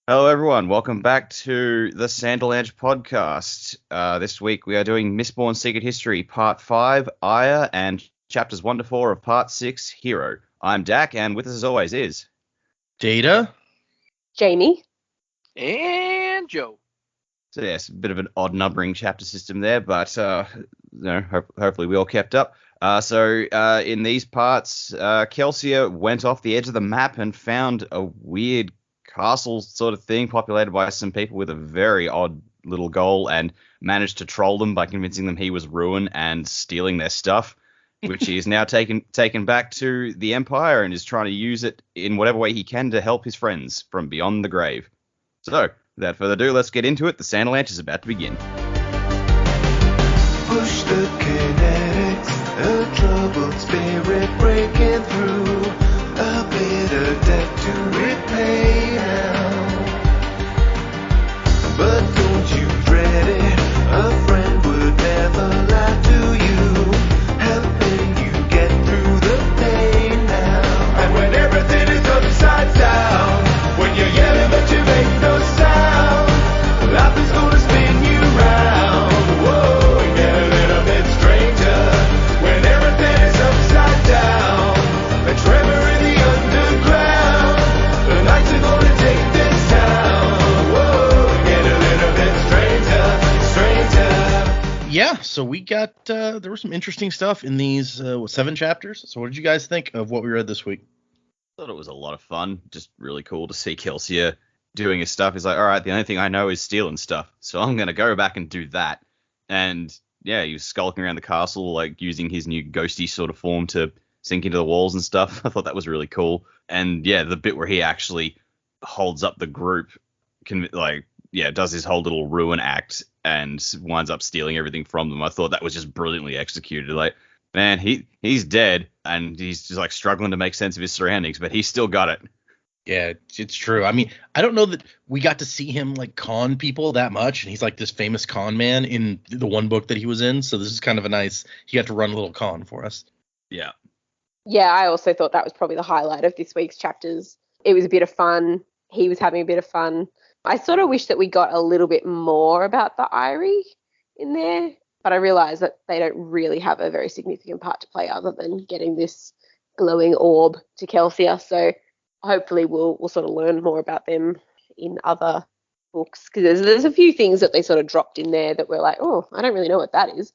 Hello, everyone. Welcome back to the Sanderlanche podcast. This week we are doing Mistborn Secret History, Part 5, Aya, and Chapters 1 to 4 of Part 6, Hero. I'm Dak, and with us as always is... Data? Jamie? And Joe. So yes, a bit of an odd numbering chapter system there, but hopefully we all kept up. In these parts, Kelsier went off the edge of the map and found a weird castle sort of thing populated by some people with a very odd little goal and managed to troll them by convincing them he was Ruin and stealing their stuff, which he is now taken back to the Empire and is trying to use it in whatever way he can to help his friends from beyond the grave. So, without further ado, let's get into it. The Sanderlanche is about to begin. Push the kinetics, a troubled spirit breaking through, a bitter debt to repay now. But don't you dread it, a friend would never lie to you, helping you get through the pain now. And when everything is upside down, when you're yelling but you make no sound, life is gonna spin you round. Whoa, and get a little bit stranger when everything is upside down. A tremor in the underground, the nights are gonna take this town. Whoa, and get a little bit stranger. Yeah, so we got, there was some interesting stuff in these 7 chapters. So what did you guys think of what we read this week? Thought it was a lot of fun. Just really cool to see Kelsier doing his stuff. He's like, all right, the only thing I know is stealing stuff, so I'm going to go back and do that. And yeah, he was skulking around the castle, like using his new ghosty sort of form to sink into the walls and stuff. I thought that was really cool. And yeah, the bit where he actually holds up the group, does his whole little ruin act and winds up stealing everything from them. I thought that was just brilliantly executed. Like, man, he's dead and he's just like struggling to make sense of his surroundings, but he's still got it. Yeah, it's true. I mean, I don't know that we got to see him like con people that much, and he's like this famous con man in the one book that he was in. So this is kind of he got to run a little con for us. Yeah. Yeah, I also thought that was probably the highlight of this week's chapters. It was a bit of fun. He was having a bit of fun. I sort of wish that we got a little bit more about the Irie in there, but I realised that they don't really have a very significant part to play other than getting this glowing orb to Kelsier. So hopefully we'll sort of learn more about them in other books, because there's a few things that they sort of dropped in there that we're like, oh, I don't really know what that is.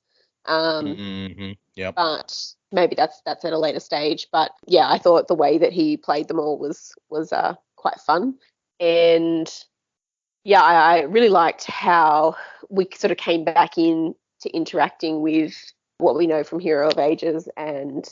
Yep. But maybe that's at a later stage. But yeah, I thought the way that he played them all was quite fun. And yeah, I really liked how we sort of came back in to interacting with what we know from Hero of Ages and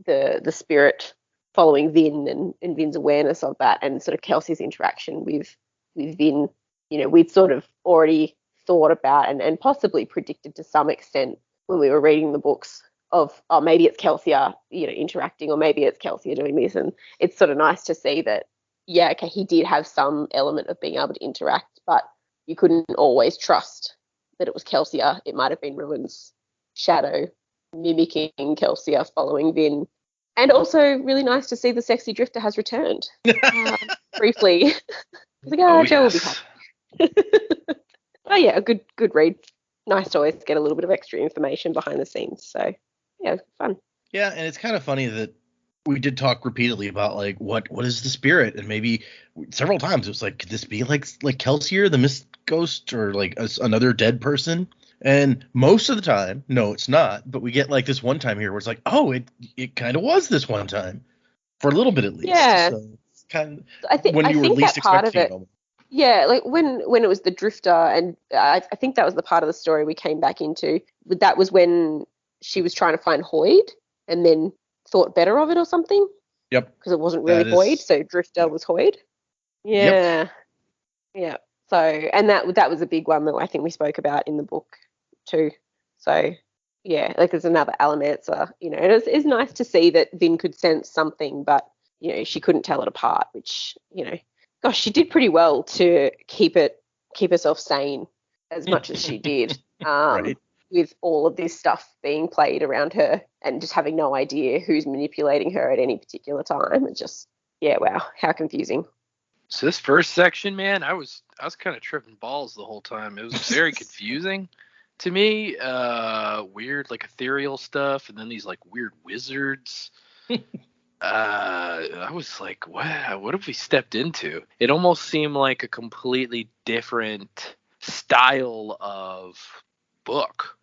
the spirit following Vin and Vin's awareness of that, and sort of Kelsey's interaction with Vin. You know, we'd sort of already thought about and possibly predicted to some extent when we were reading the books of, oh, maybe it's Kelsier, interacting, or maybe it's Kelsier doing this. And it's sort of nice to see that, yeah, okay, he did have some element of being able to interact, but you couldn't always trust that it was Kelsier. It might have been Ruin's shadow mimicking Kelsier following Vin. And also really nice to see the sexy drifter has returned briefly. I was like, Joe will be happy. Oh yeah, a good read. Nice to always get a little bit of extra information behind the scenes. So yeah, fun. Yeah, and it's kind of funny that we did talk repeatedly about like what is the spirit, and maybe several times it was like, could this be like Kelsier, the mist ghost, or like another dead person? And most of the time, no, it's not. But we get like this one time here where it's like, oh, it kind of was this one time for a little bit at least. Yeah, so it's kind of I think least that part of it. Yeah, like when it was the drifter, and I think that was the part of the story we came back into. That was when she was trying to find Hoyd, and then thought better of it or something. Yep. Because it wasn't really Hoyd, so drifter was Hoyd. Yeah. Yep. Yeah. So, and that was a big one that I think we spoke about in the book too. So, yeah, like there's another Alamancer, and it's nice to see that Vin could sense something, but, she couldn't tell it apart, which, gosh, she did pretty well to keep herself sane as much as she did, right. With all of this stuff being played around her and just having no idea who's manipulating her at any particular time. It's just, yeah, wow, how confusing. So this first section, man, I was kind of tripping balls the whole time. It was very confusing to me. Weird, like ethereal stuff, and then these like weird wizards. I was like, what have we stepped into? It almost seemed like a completely different style of book.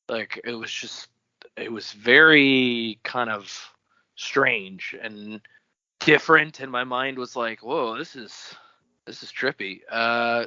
Like it was very kind of strange and different, and my mind was like, whoa, this is trippy.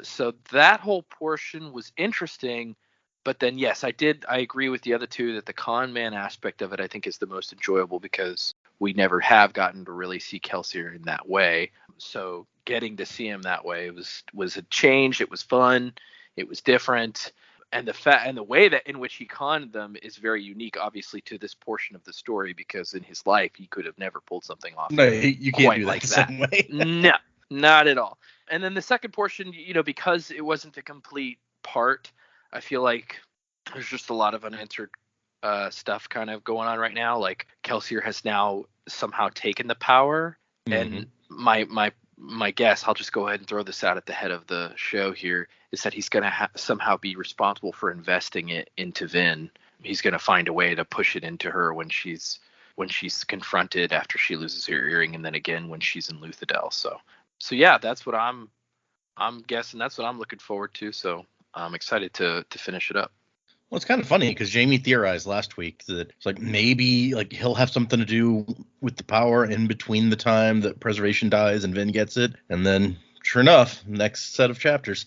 So that whole portion was interesting, but then yes, I agree with the other two that the con man aspect of it I think is the most enjoyable, because we never have gotten to really see Kelsier in that way. So getting to see him that way was a change. It was fun. It was different. And the way that in which he conned them is very unique, obviously, to this portion of the story, because in his life he could have never pulled something off. No, you can't do that like the same way. No, not at all. And then the second portion, because it wasn't the complete part, I feel like there's just a lot of unanswered stuff kind of going on right now. Like Kelsier has now somehow taken the power, and my guess, I'll just go ahead and throw this out at the head of the show here, is that he's going to somehow be responsible for investing it into Vin. He's going to find a way to push it into her when she's confronted after she loses her earring, and then again when she's in Luthadel. So yeah, that's what I'm guessing. That's what I'm looking forward to. So I'm excited to finish it up. Well, it's kind of funny because Jamie theorized last week that it's like maybe like he'll have something to do with the power in between the time that Preservation dies and Vin gets it, and then sure enough, next set of chapters.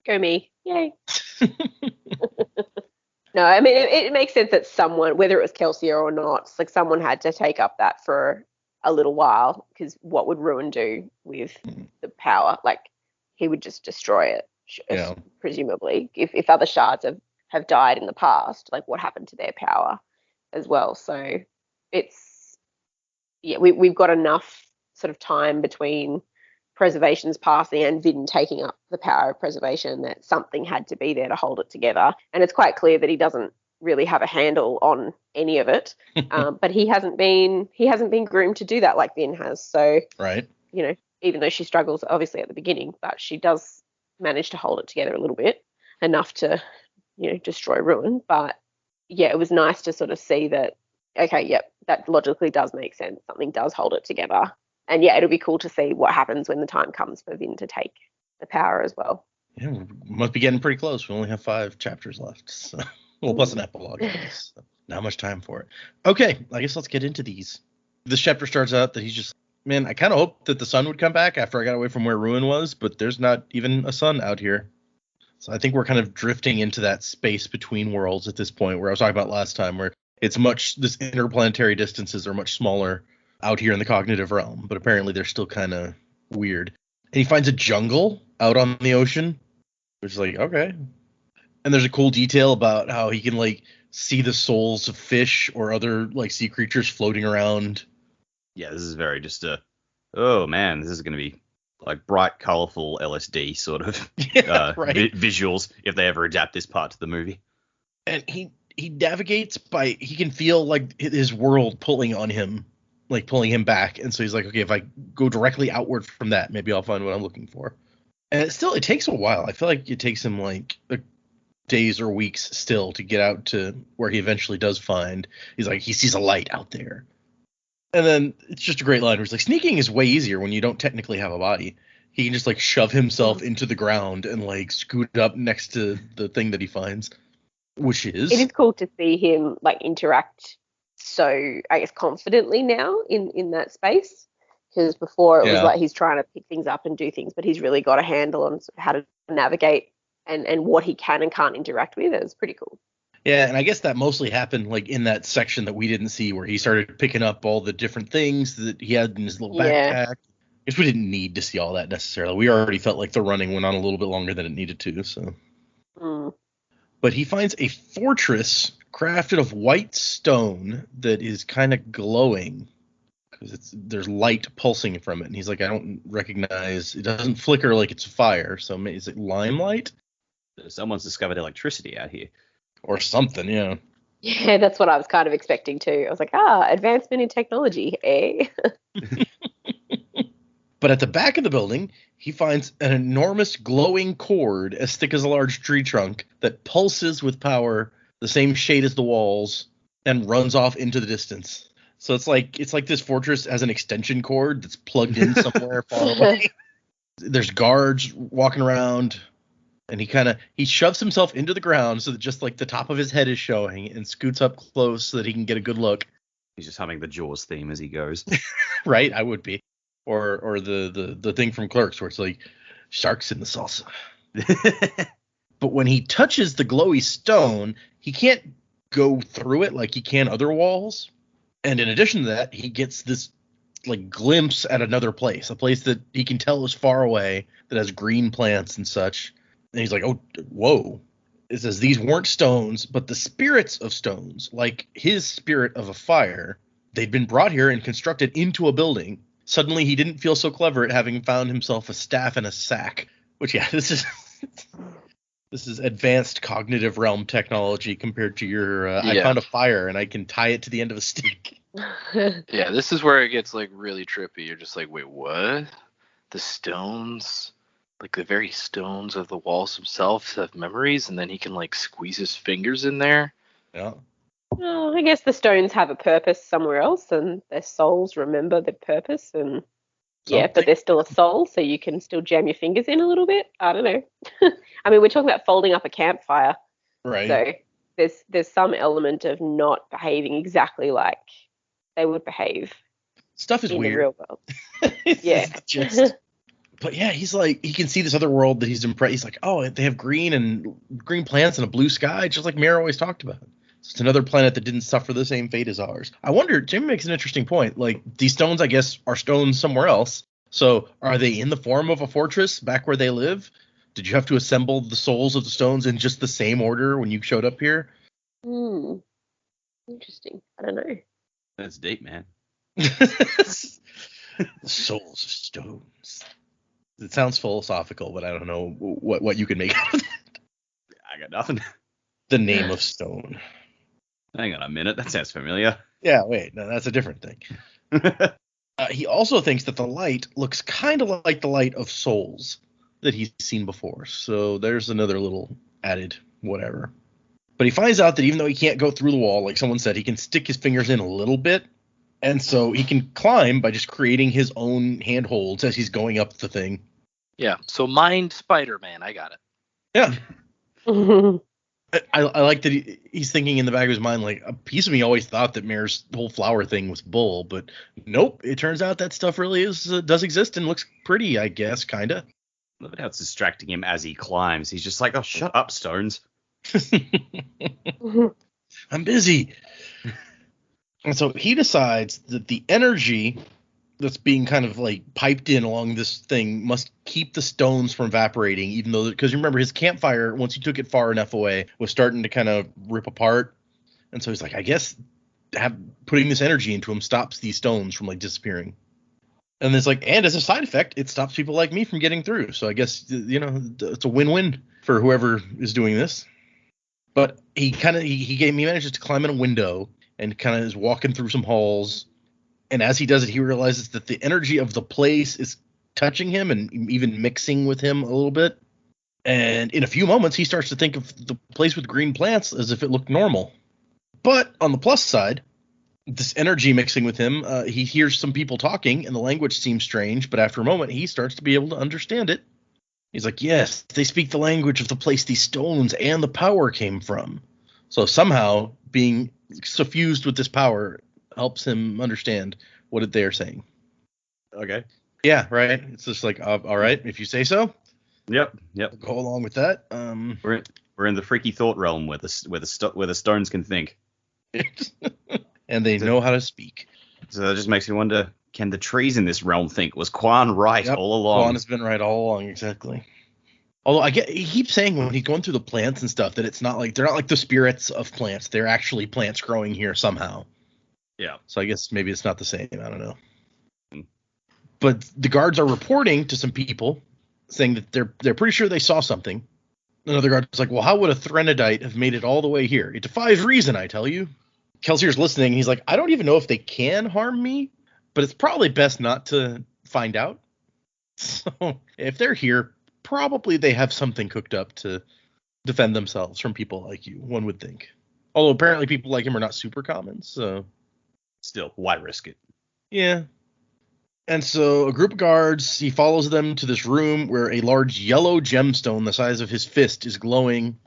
Go me. Yay. No, I mean, it makes sense that someone, whether it was Kelsier or not, it's like someone had to take up that for a little while, because what would Ruin do with the power? Like, he would just destroy it, presumably, if other shards have died in the past, like what happened to their power as well. So it's, we've got enough sort of time between Preservation's passing and Vin taking up the power of Preservation that something had to be there to hold it together. And it's quite clear that he doesn't really have a handle on any of it. But he hasn't been groomed to do that like Vin has. So, right. Even though she struggles obviously at the beginning, but she does manage to hold it together a little bit, enough to destroy Ruin. But yeah, it was nice to sort of see that, okay, yep, that logically does make sense. Something does hold it together. And yeah, it'll be cool to see what happens when the time comes for Vin to take the power as well. Yeah, we must be getting pretty close. We only have 5 chapters left. So, well, plus an epilogue, I guess. So, not much time for it. Okay, I guess let's get into these. This chapter starts out that he's just, man, I kind of hoped that the sun would come back after I got away from where Ruin was, but there's not even a sun out here. So I think we're kind of drifting into that space between worlds at this point, where I was talking about last time, where this interplanetary distances are much smaller out here in the cognitive realm, but apparently they're still kind of weird. And he finds a jungle out on the ocean, which is like, okay. And there's a cool detail about how he can like see the souls of fish or other like sea creatures floating around. Yeah, this is very just oh man, this is going to be like bright, colorful LSD sort of visuals if they ever adapt this part to the movie. And he navigates he can feel like his world pulling on him, like pulling him back. And so he's like, okay, if I go directly outward from that, maybe I'll find what I'm looking for. And it takes a while. I feel like it takes him like days or weeks still to get out to where he eventually does find. He's like, he sees a light out there. And then it's just a great line where he's like, sneaking is way easier when you don't technically have a body. He can just like shove himself into the ground and like scoot up next to the thing that he finds, which is. It is cool to see him like interact so, I guess, confidently now in that space. Because before it was like he's trying to pick things up and do things, but he's really got a handle on how to navigate and what he can and can't interact with. It was pretty cool. Yeah, and I guess that mostly happened like in that section that we didn't see, where he started picking up all the different things that he had in his little backpack. I guess we didn't need to see all that necessarily. We already felt like the running went on a little bit longer than it needed to. So, But he finds a fortress crafted of white stone that is kind of glowing because there's light pulsing from it. And he's like, I don't recognize, it doesn't flicker like it's fire. So is it limelight? Someone's discovered electricity out here. Or something, yeah. Yeah, that's what I was kind of expecting too. I was like, advancement in technology, eh? But at the back of the building, he finds an enormous glowing cord as thick as a large tree trunk that pulses with power the same shade as the walls and runs off into the distance. So it's like this fortress has an extension cord that's plugged in somewhere far away. There's guards walking around, and he shoves himself into the ground so that just like the top of his head is showing, and scoots up close so that he can get a good look. He's just humming the Jaws theme as he goes. Right, I would be. Or the thing from Clerks where it's like sharks in the salsa. But when he touches the glowy stone, he can't go through it like he can other walls. And in addition to that, he gets this like glimpse at another place, a place that he can tell is far away, that has green plants and such. And he's like, oh, whoa. It says these weren't stones, but the spirits of stones, like his spirit of a fire. They'd been brought here and constructed into a building. Suddenly he didn't feel so clever at having found himself a staff and a sack. Which, yeah, this is advanced cognitive realm technology compared to your I found a fire and I can tie it to the end of a stick. Yeah, this is where it gets like really trippy. You're just like, wait, what? The stones, like the very stones of the walls themselves have memories, and then he can like squeeze his fingers in there. Yeah. Well, I guess the stones have a purpose somewhere else, and their souls remember their purpose, and yeah, but they're still a soul, so you can still jam your fingers in a little bit. I don't know. I mean, we're talking about folding up a campfire, Right. So there's some element of not behaving exactly like they would behave Stuff is in weird. the real world. It's Yeah. just, but yeah, he's like, he can see this other world that he's impressed. He's like, oh, they have green plants and a blue sky, just like Mira always talked about. It's another planet that didn't suffer the same fate as ours. I wonder, Jimmy makes an interesting point. Like, these stones, I guess, are stones somewhere else. So are they in the form of a fortress back where they live? Did you have to assemble the souls of the stones in just the same order when you showed up here? Interesting. I don't know. That's deep, man. Souls of stones. It sounds philosophical, but I don't know what you can make out of it. I got nothing. The name of stone. Hang on a minute. That sounds familiar. Yeah, wait, no, that's a different thing. He also thinks that the light looks kind of like the light of souls that he's seen before. So there's another little added whatever. But he finds out that even though he can't go through the wall, like someone said, he can stick his fingers in a little bit. And so he can climb by just creating his own handholds as he's going up the thing. Yeah, so mind Spider-Man. I got it. Yeah. I like that he's thinking in the back of his mind, like, a piece of me always thought that Mare's whole flower thing was bull, but nope, it turns out that stuff really does exist and looks pretty, I guess, kind of. Look at how it's distracting him as he climbs. He's just like, oh, shut up, stones. I'm busy. And so he decides that the energy that's being kind of like piped in along this thing must keep the stones from evaporating, even though, because you remember his campfire, once you took it far enough away, was starting to kind of rip apart. And so he's like, I guess putting this energy into him stops these stones from like disappearing. And it's like, and as a side effect, it stops people like me from getting through. So I guess, you know, it's a win-win for whoever is doing this. But he manages to climb in a window and kind of is walking through some halls. And as he does it, he realizes that the energy of the place is touching him and even mixing with him a little bit. And in a few moments, he starts to think of the place with green plants as if it looked normal. But on the plus side, this energy mixing with him, he hears some people talking, and the language seems strange. But after a moment, he starts to be able to understand it. He's like, yes, they speak the language of the place these stones and the power came from. So somehow being suffused with this power helps him understand what they're saying. Okay. Yeah, right. It's just like, all right, if you say so. Yep. Go along with that. We're in the freaky thought realm where the stones can think. And they know how to speak. So that just makes me wonder, can the trees in this realm think? Was Quan right all along? Quan has been right all along, exactly. Although he keeps saying when he's going through the plants and stuff that it's not like they're not like the spirits of plants. They're actually plants growing here somehow. Yeah. So I guess maybe it's not the same. I don't know. But the guards are reporting to some people saying that they're pretty sure they saw something. Another guard's like, well, how would a Threnodite have made it all the way here? It defies reason, I tell you. Kelsier's listening. He's like, I don't even know if they can harm me, but it's probably best not to find out. So if they're here, probably they have something cooked up to defend themselves from people like you, one would think. Although apparently people like him are not super common, so Still, why risk it? yeah. And so a group of guards, he follows them to this room where a large yellow gemstone the size of his fist is glowing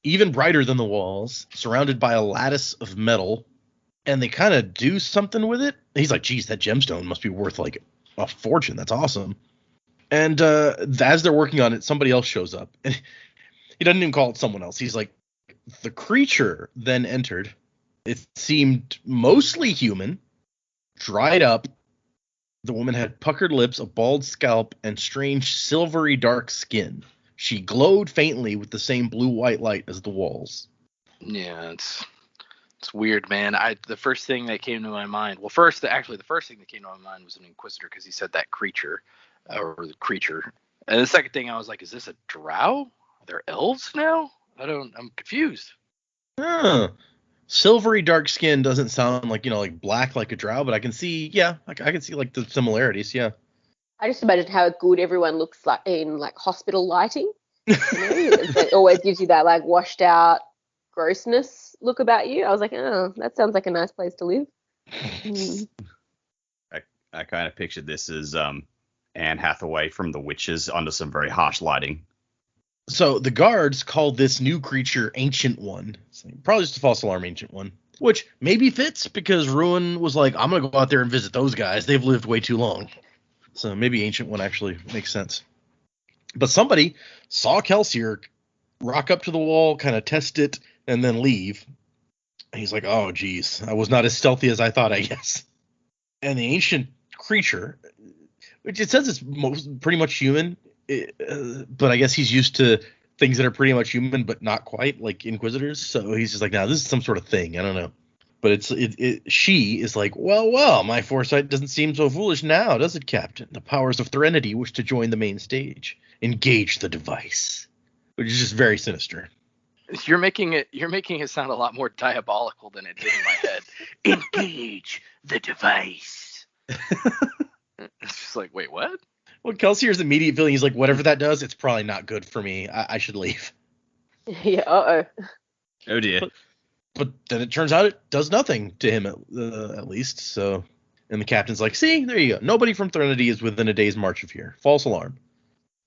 even brighter than the walls, surrounded by a lattice of metal. And they kind of do something with it. He's like, geez, that gemstone must be worth like a fortune. That's awesome. And as they're working on it, somebody else shows up. And he doesn't even call it someone else. He's like, the creature then entered. It seemed mostly human, dried up. The woman had puckered lips, a bald scalp, and strange silvery dark skin. She glowed faintly with the same blue-white light as the walls. Yeah, it's weird, man. The first thing that came to my mind, the first thing that came to my mind was an Inquisitor, because he said that creature, or the creature. And the second thing I was like, is this a drow? Are there elves now? I'm confused. Huh. Silvery dark skin doesn't sound like, like black like a drow, but I can see, I can see like the similarities, yeah. I just imagine how good everyone looks like in like hospital lighting. It always gives you that like washed out grossness look about you. I was like, oh, that sounds like a nice place to live. I kind of pictured this as Anne Hathaway from The Witches under some very harsh lighting. So the guards called this new creature Ancient One. Probably just a false alarm Ancient One. Which maybe fits because Ruin was like, I'm going to go out there and visit those guys. They've lived way too long. So maybe Ancient One actually makes sense. But somebody saw Kelsier rock up to the wall, kind of test it, and then leave. And he's like, oh, geez, I was not as stealthy as I thought, I guess. And the ancient creature, which it says it's pretty much human, but I guess he's used to things that are pretty much human, but not quite, like Inquisitors. So he's just like, nah, this is some sort of thing. I don't know. But she is like, well, my foresight doesn't seem so foolish now, does it, Captain? The powers of Threnody wish to join the main stage. Engage the device. Which is just very sinister. You're making it sound a lot more diabolical than it did in my head. Engage the device. It's just like, wait, what? Well, Kelsier's immediate feeling, he's like, whatever that does, it's probably not good for me. I should leave. Yeah, uh-oh. Oh, dear. But then it turns out it does nothing to him, at least. So, and the captain's like, see, there you go. Nobody from Threnody is within a day's march of here. False alarm.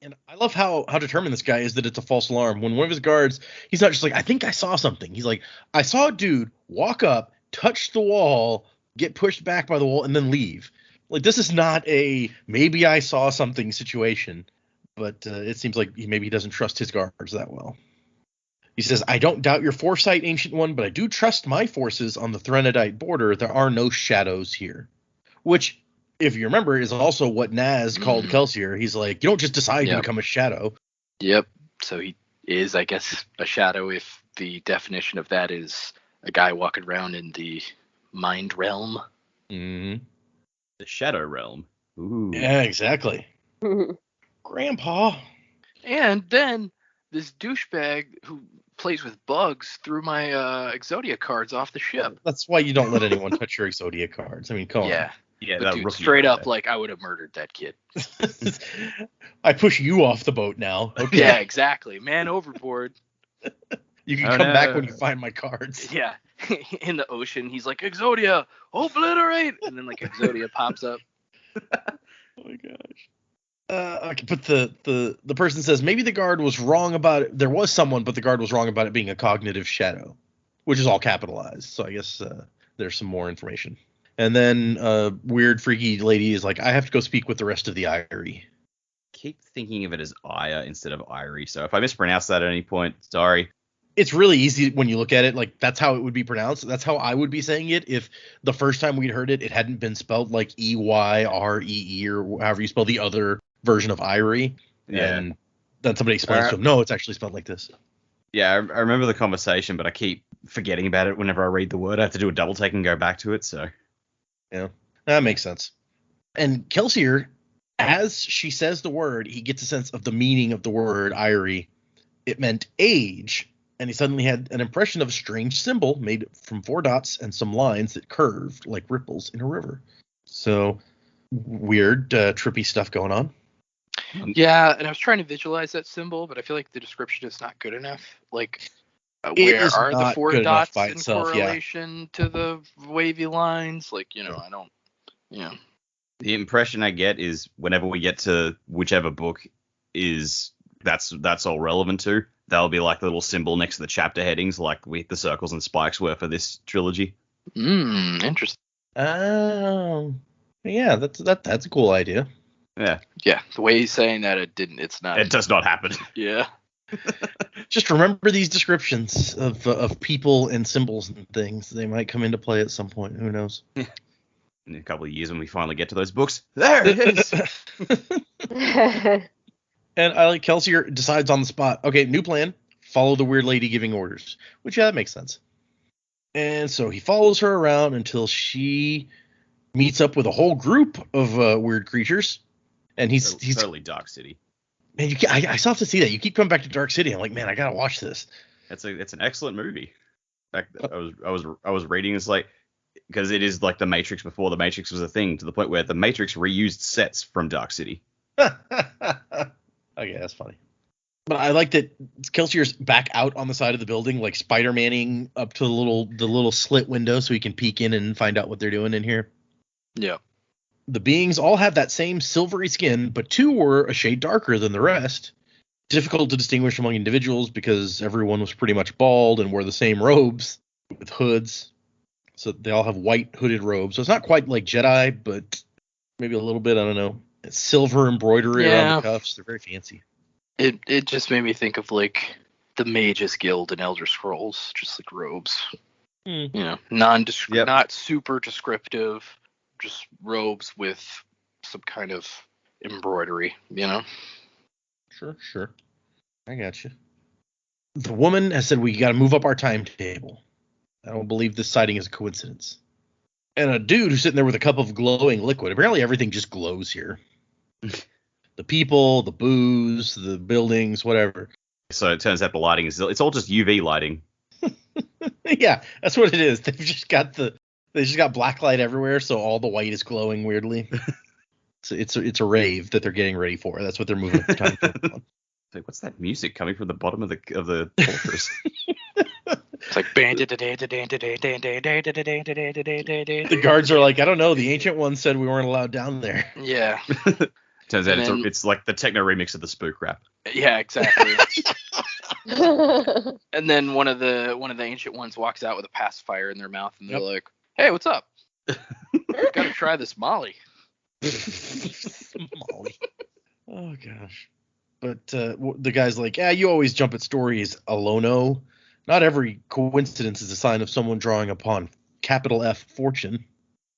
And I love how determined this guy is that it's a false alarm. When one of his guards, he's not just like, I think I saw something. He's like, I saw a dude walk up, touch the wall, get pushed back by the wall, and then leave. Like, this is not a maybe I saw something situation, but it seems like maybe he doesn't trust his guards that well. He says, I don't doubt your foresight, Ancient One, but I do trust my forces on the Threnodite border. There are no shadows here. Which, if you remember, is also what Naz called Kelsier. He's like, you don't just decide to become a shadow. Yep. So he is, I guess, a shadow if the definition of that is a guy walking around in the mind realm. Mm-hmm. The Shadow Realm. Ooh. Yeah, exactly. Grandpa. And then this douchebag who plays with bugs threw my Exodia cards off the ship. That's why you don't let anyone touch your Exodia cards. I mean, come on. Yeah, But that dude, rookie straight right up, there. like, I would have murdered that kid. I push you off the boat now. Okay. Yeah, exactly. Man overboard. You can Oh, come back no. when you find my cards. Yeah. In the ocean, he's like, Exodia, obliterate! And then, like, Exodia pops up. Oh my gosh. Okay, but the person says maybe the guard was wrong about it. There was someone, but the guard was wrong about it being a cognitive shadow, which is all capitalized. So I guess there's some more information. And then weird, freaky lady is like, I have to go speak with the rest of the Irie. Keep thinking of it as Aya instead of Irie. So if I mispronounce that at any point, sorry. It's really easy when you look at it. Like, that's how it would be pronounced. That's how I would be saying it if the first time we'd heard it, it hadn't been spelled like Eyree or however you spell the other version of Irie. Yeah. And then somebody explains to him, no, it's actually spelled like this. Yeah, I remember the conversation, but I keep forgetting about it whenever I read the word. I have to do a double take and go back to it, so. Yeah, that makes sense. And Kelsier, as she says the word, he gets a sense of the meaning of the word Irie. It meant age, and he suddenly had an impression of a strange symbol made from 4 dots and some lines that curved like ripples in a river. So, weird, trippy stuff going on. Yeah, and I was trying to visualize that symbol, but I feel like the description is not good enough. Like, It where is are the not four good enough dots by in itself, yeah. correlation to the wavy lines? Like, I don't. Yeah. The impression I get is whenever we get to whichever book is that's all relevant to, that'll be like the little symbol next to the chapter headings, like with the circles and spikes were for this trilogy. Interesting. Oh, yeah, that's a cool idea. Yeah, Yeah, the way he's saying that, it's not. it does not happen. Yeah. Just remember these descriptions of people and symbols and things. They might come into play at some point. Who knows? In a couple of years when we finally get to those books, there it is. And I like Kelsier decides on the spot. Okay, new plan. Follow the weird lady giving orders. Which, yeah, that makes sense. And so he follows her around until she meets up with a whole group of weird creatures. And he's totally Dark City. Man, I still have to see that. You keep coming back to Dark City. I'm like, man, I gotta watch this. It's an excellent movie. In fact, I was reading, it's like, because it is like the Matrix before the Matrix was a thing, to the point where the Matrix reused sets from Dark City. Okay, that's funny. But I like that Kelsier's back out on the side of the building, like Spider-Manning up to the little slit window so he can peek in and find out what they're doing in here. Yeah. The beings all have that same silvery skin, but two were a shade darker than the rest. Difficult to distinguish among individuals because everyone was pretty much bald and wore the same robes with hoods. So they all have white hooded robes. So it's not quite like Jedi, but maybe a little bit. I don't know. It's silver embroidery around the cuffs. They're very fancy. It just made me think of like the Mages Guild in Elder Scrolls, just like robes. Not super descriptive, just robes with some kind of embroidery, Sure. I got you. The woman has said we got to move up our timetable. I don't believe this sighting is a coincidence. And a dude who's sitting there with a cup of glowing liquid. Apparently everything just glows here. The people, the booze, the buildings, whatever. So it turns out the lighting it's all just UV lighting. Yeah, that's what it is. They just got black light everywhere, so all the white is glowing weirdly. So it's a rave that they're getting ready for. That's what they're moving up the timetable on. Like, what's that music coming from the bottom of the fortress? It's like the guards are like, I don't know. The Ancient One said we weren't allowed down there. Yeah. Turns out it's like the techno remix of the spook rap. Yeah, exactly. And then one of the Ancient Ones walks out with a pacifier in their mouth, and they're like, "Hey, what's up? Gotta try this Molly." Molly. Oh gosh. But the guy's like, you always jump at stories, Alono. Not every coincidence is a sign of someone drawing upon capital F fortune.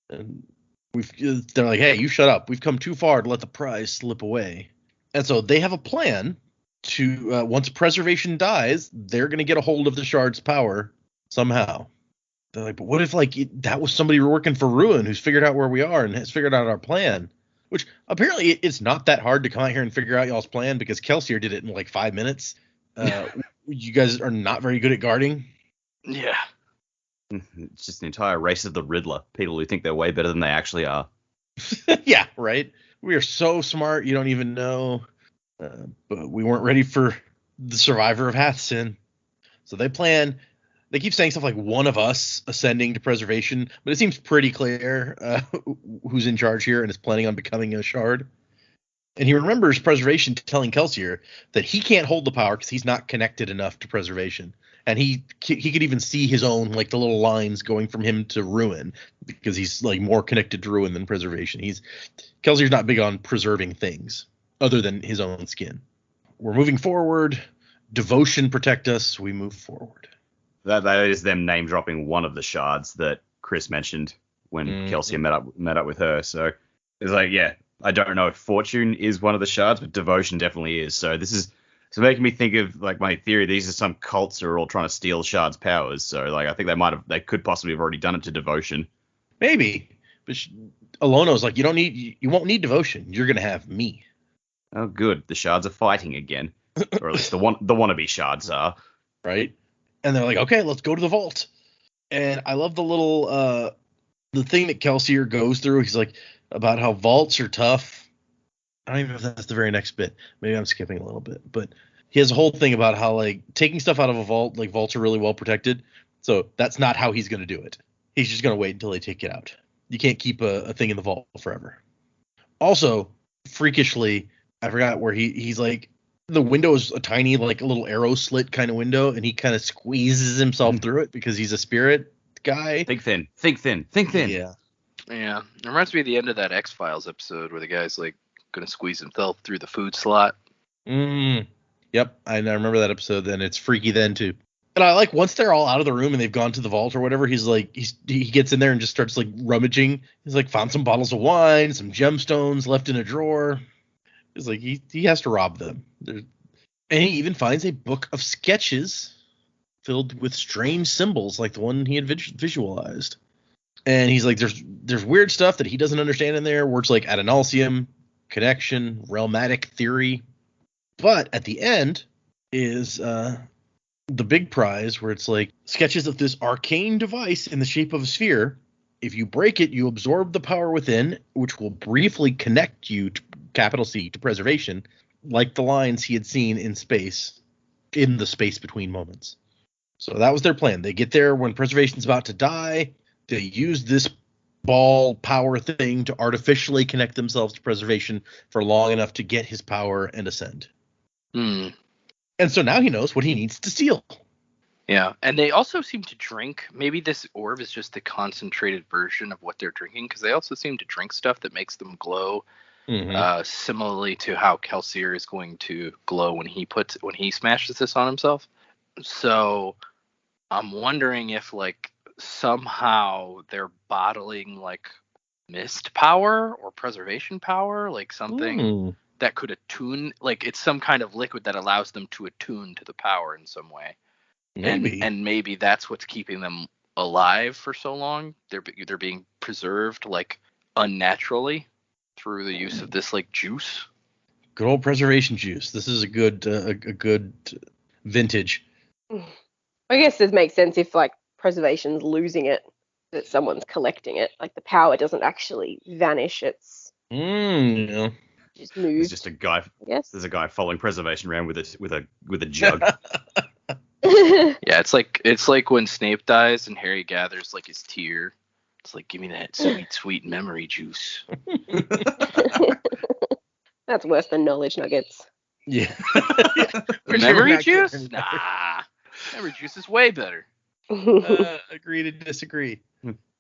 And they're like, hey, you shut up. We've come too far to let the prize slip away. And so they have a plan to, once preservation dies, they're going to get a hold of the shard's power somehow. They're like, but what if that was somebody working for Ruin who's figured out where we are and has figured out our plan? Which apparently it's not that hard to come out here and figure out y'all's plan because Kelsier did it in like 5 minutes. You guys are not very good at guarding. Yeah. It's just an entire race of the Riddler. People who think they're way better than they actually are. Yeah, right. We are so smart you don't even know. But we weren't ready for the survivor of Hathsin. So they plan. They keep saying stuff like one of us ascending to preservation, but it seems pretty clear who's in charge here and is planning on becoming a shard. And he remembers preservation telling Kelsier that he can't hold the power because he's not connected enough to preservation. And he could even see his own, like the little lines going from him to Ruin because he's like more connected to Ruin than preservation. Kelsier's not big on preserving things other than his own skin. We're moving forward. Devotion protect us. We move forward. That is them name dropping one of the shards that Chris mentioned when Kelsier met up with her. So it's like, yeah, I don't know if Fortune is one of the shards, but Devotion definitely is. So this is making me think of like my theory. These are some cults who are all trying to steal Shard's powers. So like I think they could possibly have already done it to Devotion. Maybe, but Alono's like, you won't need Devotion. You're gonna have me. Oh, good. The shards are fighting again, or at least the wannabe shards are. Right. And they're like, okay, let's go to the vault. And I love the little the thing that Kelsier goes through. He's like about how vaults are tough I don't even know if that's the very next bit. Maybe I'm skipping a little bit, but he has a whole thing about how like taking stuff out of a vault, like vaults are really well protected. So that's not how he's going to do it. He's just going to wait until they take it out. You can't keep a thing in the vault forever. Also, freakishly, I forgot where he's like, the window is a tiny, like a little arrow slit kind of window, and he kind of squeezes himself through it because he's a spirit guy. Think thin, think thin, think thin. Yeah. Yeah, it reminds me of the end of that X-Files episode where the guy's like gonna squeeze himself through the food slot. Yep, I remember that episode. Then it's freaky then too. And I like once they're all out of the room and they've gone to the vault or whatever, he's like he gets in there and just starts like rummaging. He's like found some bottles of wine, some gemstones left in a drawer. It's like he has to rob them. And he even finds a book of sketches filled with strange symbols like the one he had visualized. And he's like, there's weird stuff that he doesn't understand in there. Words like Adonalsium, connection, realmatic theory. But at the end is the big prize where it's like sketches of this arcane device in the shape of a sphere. If you break it, you absorb the power within, which will briefly connect you to capital C to preservation, like the lines he had seen in space, in the space between moments. So that was their plan. They get there when preservation's about to die. They use this ball power thing to artificially connect themselves to preservation for long enough to get his power and ascend. And so now he knows what he needs to steal. Yeah, and they also seem to drink. Maybe this orb is just the concentrated version of what they're drinking, because they also seem to drink stuff that makes them glow. Similarly to how Kelsier is going to glow when he smashes this on himself. So I'm wondering if like somehow they're bottling like mist power or preservation power, like something that could attune, like it's some kind of liquid that allows them to attune to the power in some way. Maybe. And maybe that's what's keeping them alive for so long. They're being preserved like unnaturally through the use of this like juice. Good old preservation juice. This is a good vintage. I guess this makes sense if like preservation's losing it, that someone's collecting it. Like the power doesn't actually vanish. It's Yeah. just moves. There's just a guy. Yes. There's a guy following preservation around with a jug. Yeah, it's like when Snape dies and Harry gathers like his tear. It's like, give me that sweet, sweet memory juice. That's worse than knowledge nuggets. Yeah. Memory juice? Nah. Memory juice is way better. Agree to disagree.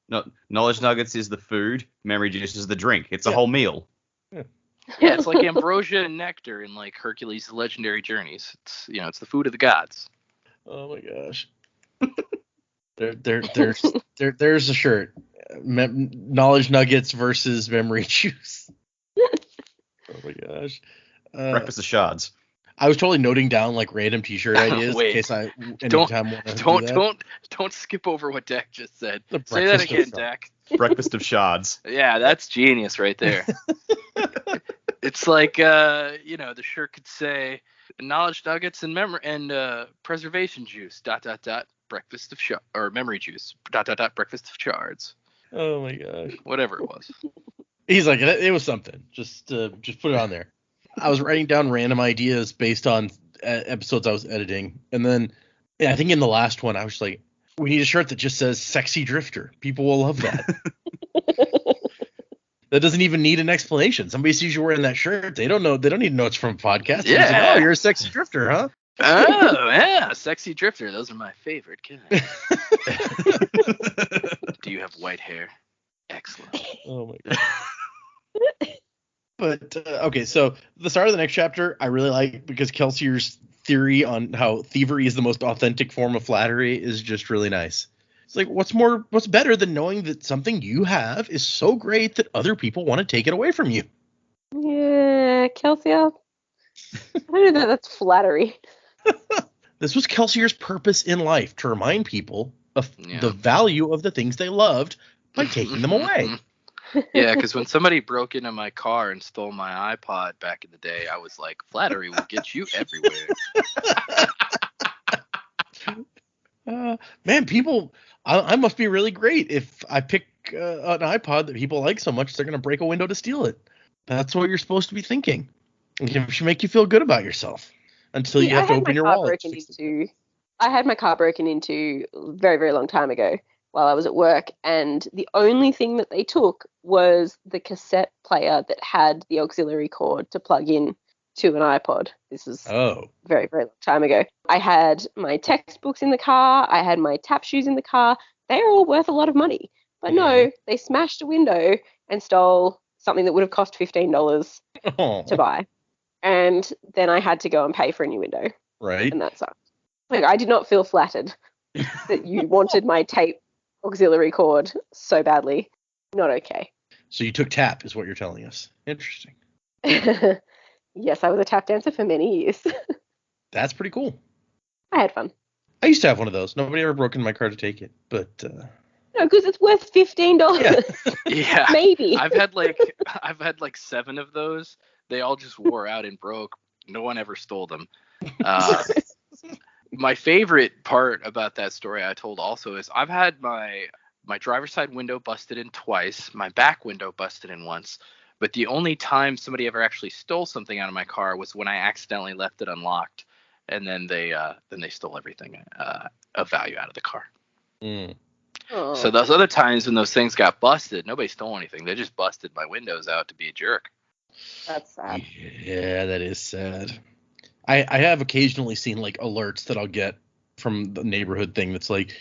No, knowledge nuggets is the food. Memory juice is the drink. It's a whole meal. Yeah, it's like ambrosia and nectar in like Hercules' legendary journeys. It's it's the food of the gods. Oh my gosh. There's a shirt. Knowledge nuggets versus memory juice. Oh my gosh. Breakfast of shards. I was totally noting down like random T-shirt ideas Wait. in case I Don't want to skip over what Dak just said. The Say that breakfast of again, shards. Dak. Breakfast of shards. Yeah, that's genius right there. It's like the shirt could say knowledge nuggets and preservation juice ... breakfast of or memory juice ... breakfast of shards. Oh my gosh. Whatever it was. He's like, it was something. Just put it on there. I was writing down random ideas based on episodes I was editing, and then I think in the last one I was like, we need a shirt that just says "sexy drifter." People will love that. That doesn't even need an explanation. Somebody sees you wearing that shirt, they don't know. They don't need to know it's from a podcast. Yeah. They're like, oh, you're a sexy drifter, huh? Oh yeah, sexy drifter. Those are my favorite kind. Do you have white hair? Excellent. Oh my god. But okay, so the start of the next chapter I really like because Kelsier's theory on how thievery is the most authentic form of flattery is just really nice. It's like, what's better than knowing that something you have is so great that other people want to take it away from you? Yeah, Kelsier. I don't know that that's flattery. This was Kelsier's purpose in life, to remind people of the value of the things they loved by taking them away. Yeah, because when somebody broke into my car and stole my iPod back in the day, I was like, flattery will get you everywhere. Man, people, I must be really great if I pick an iPod that people like so much they're going to break a window to steal it. That's what you're supposed to be thinking. It should make you feel good about yourself until you have to open your wallet. I had my car broken into a very, very long time ago while I was at work, and the only thing that they took was the cassette player that had the auxiliary cord to plug in to an iPod. This is very, very long time ago. I had my textbooks in the car. I had my tap shoes in the car. They are all worth a lot of money. But no, they smashed a window and stole something that would have cost $15 to buy. And then I had to go and pay for a new window. Right. And that sucked. Like, I did not feel flattered that you wanted my tape auxiliary cord so badly. Not okay. So you took tap, is what you're telling us. Interesting. Yes, I was a tap dancer for many years. That's pretty cool. I had fun. I used to have one of those. Nobody ever broke into my car to take it, but no, because it's worth $15. Yeah. Maybe. I've had like 7 of those. They all just wore out and broke. No one ever stole them. My favorite part about that story I told also is I've had my driver's side window busted in twice, my back window busted in once, but the only time somebody ever actually stole something out of my car was when I accidentally left it unlocked, and then they stole everything of value out of the car. Oh. So those other times when those things got busted, nobody stole anything. They just busted my windows out to be a jerk. That's sad. Yeah, that is sad. I have occasionally seen like alerts that I'll get from the neighborhood thing that's like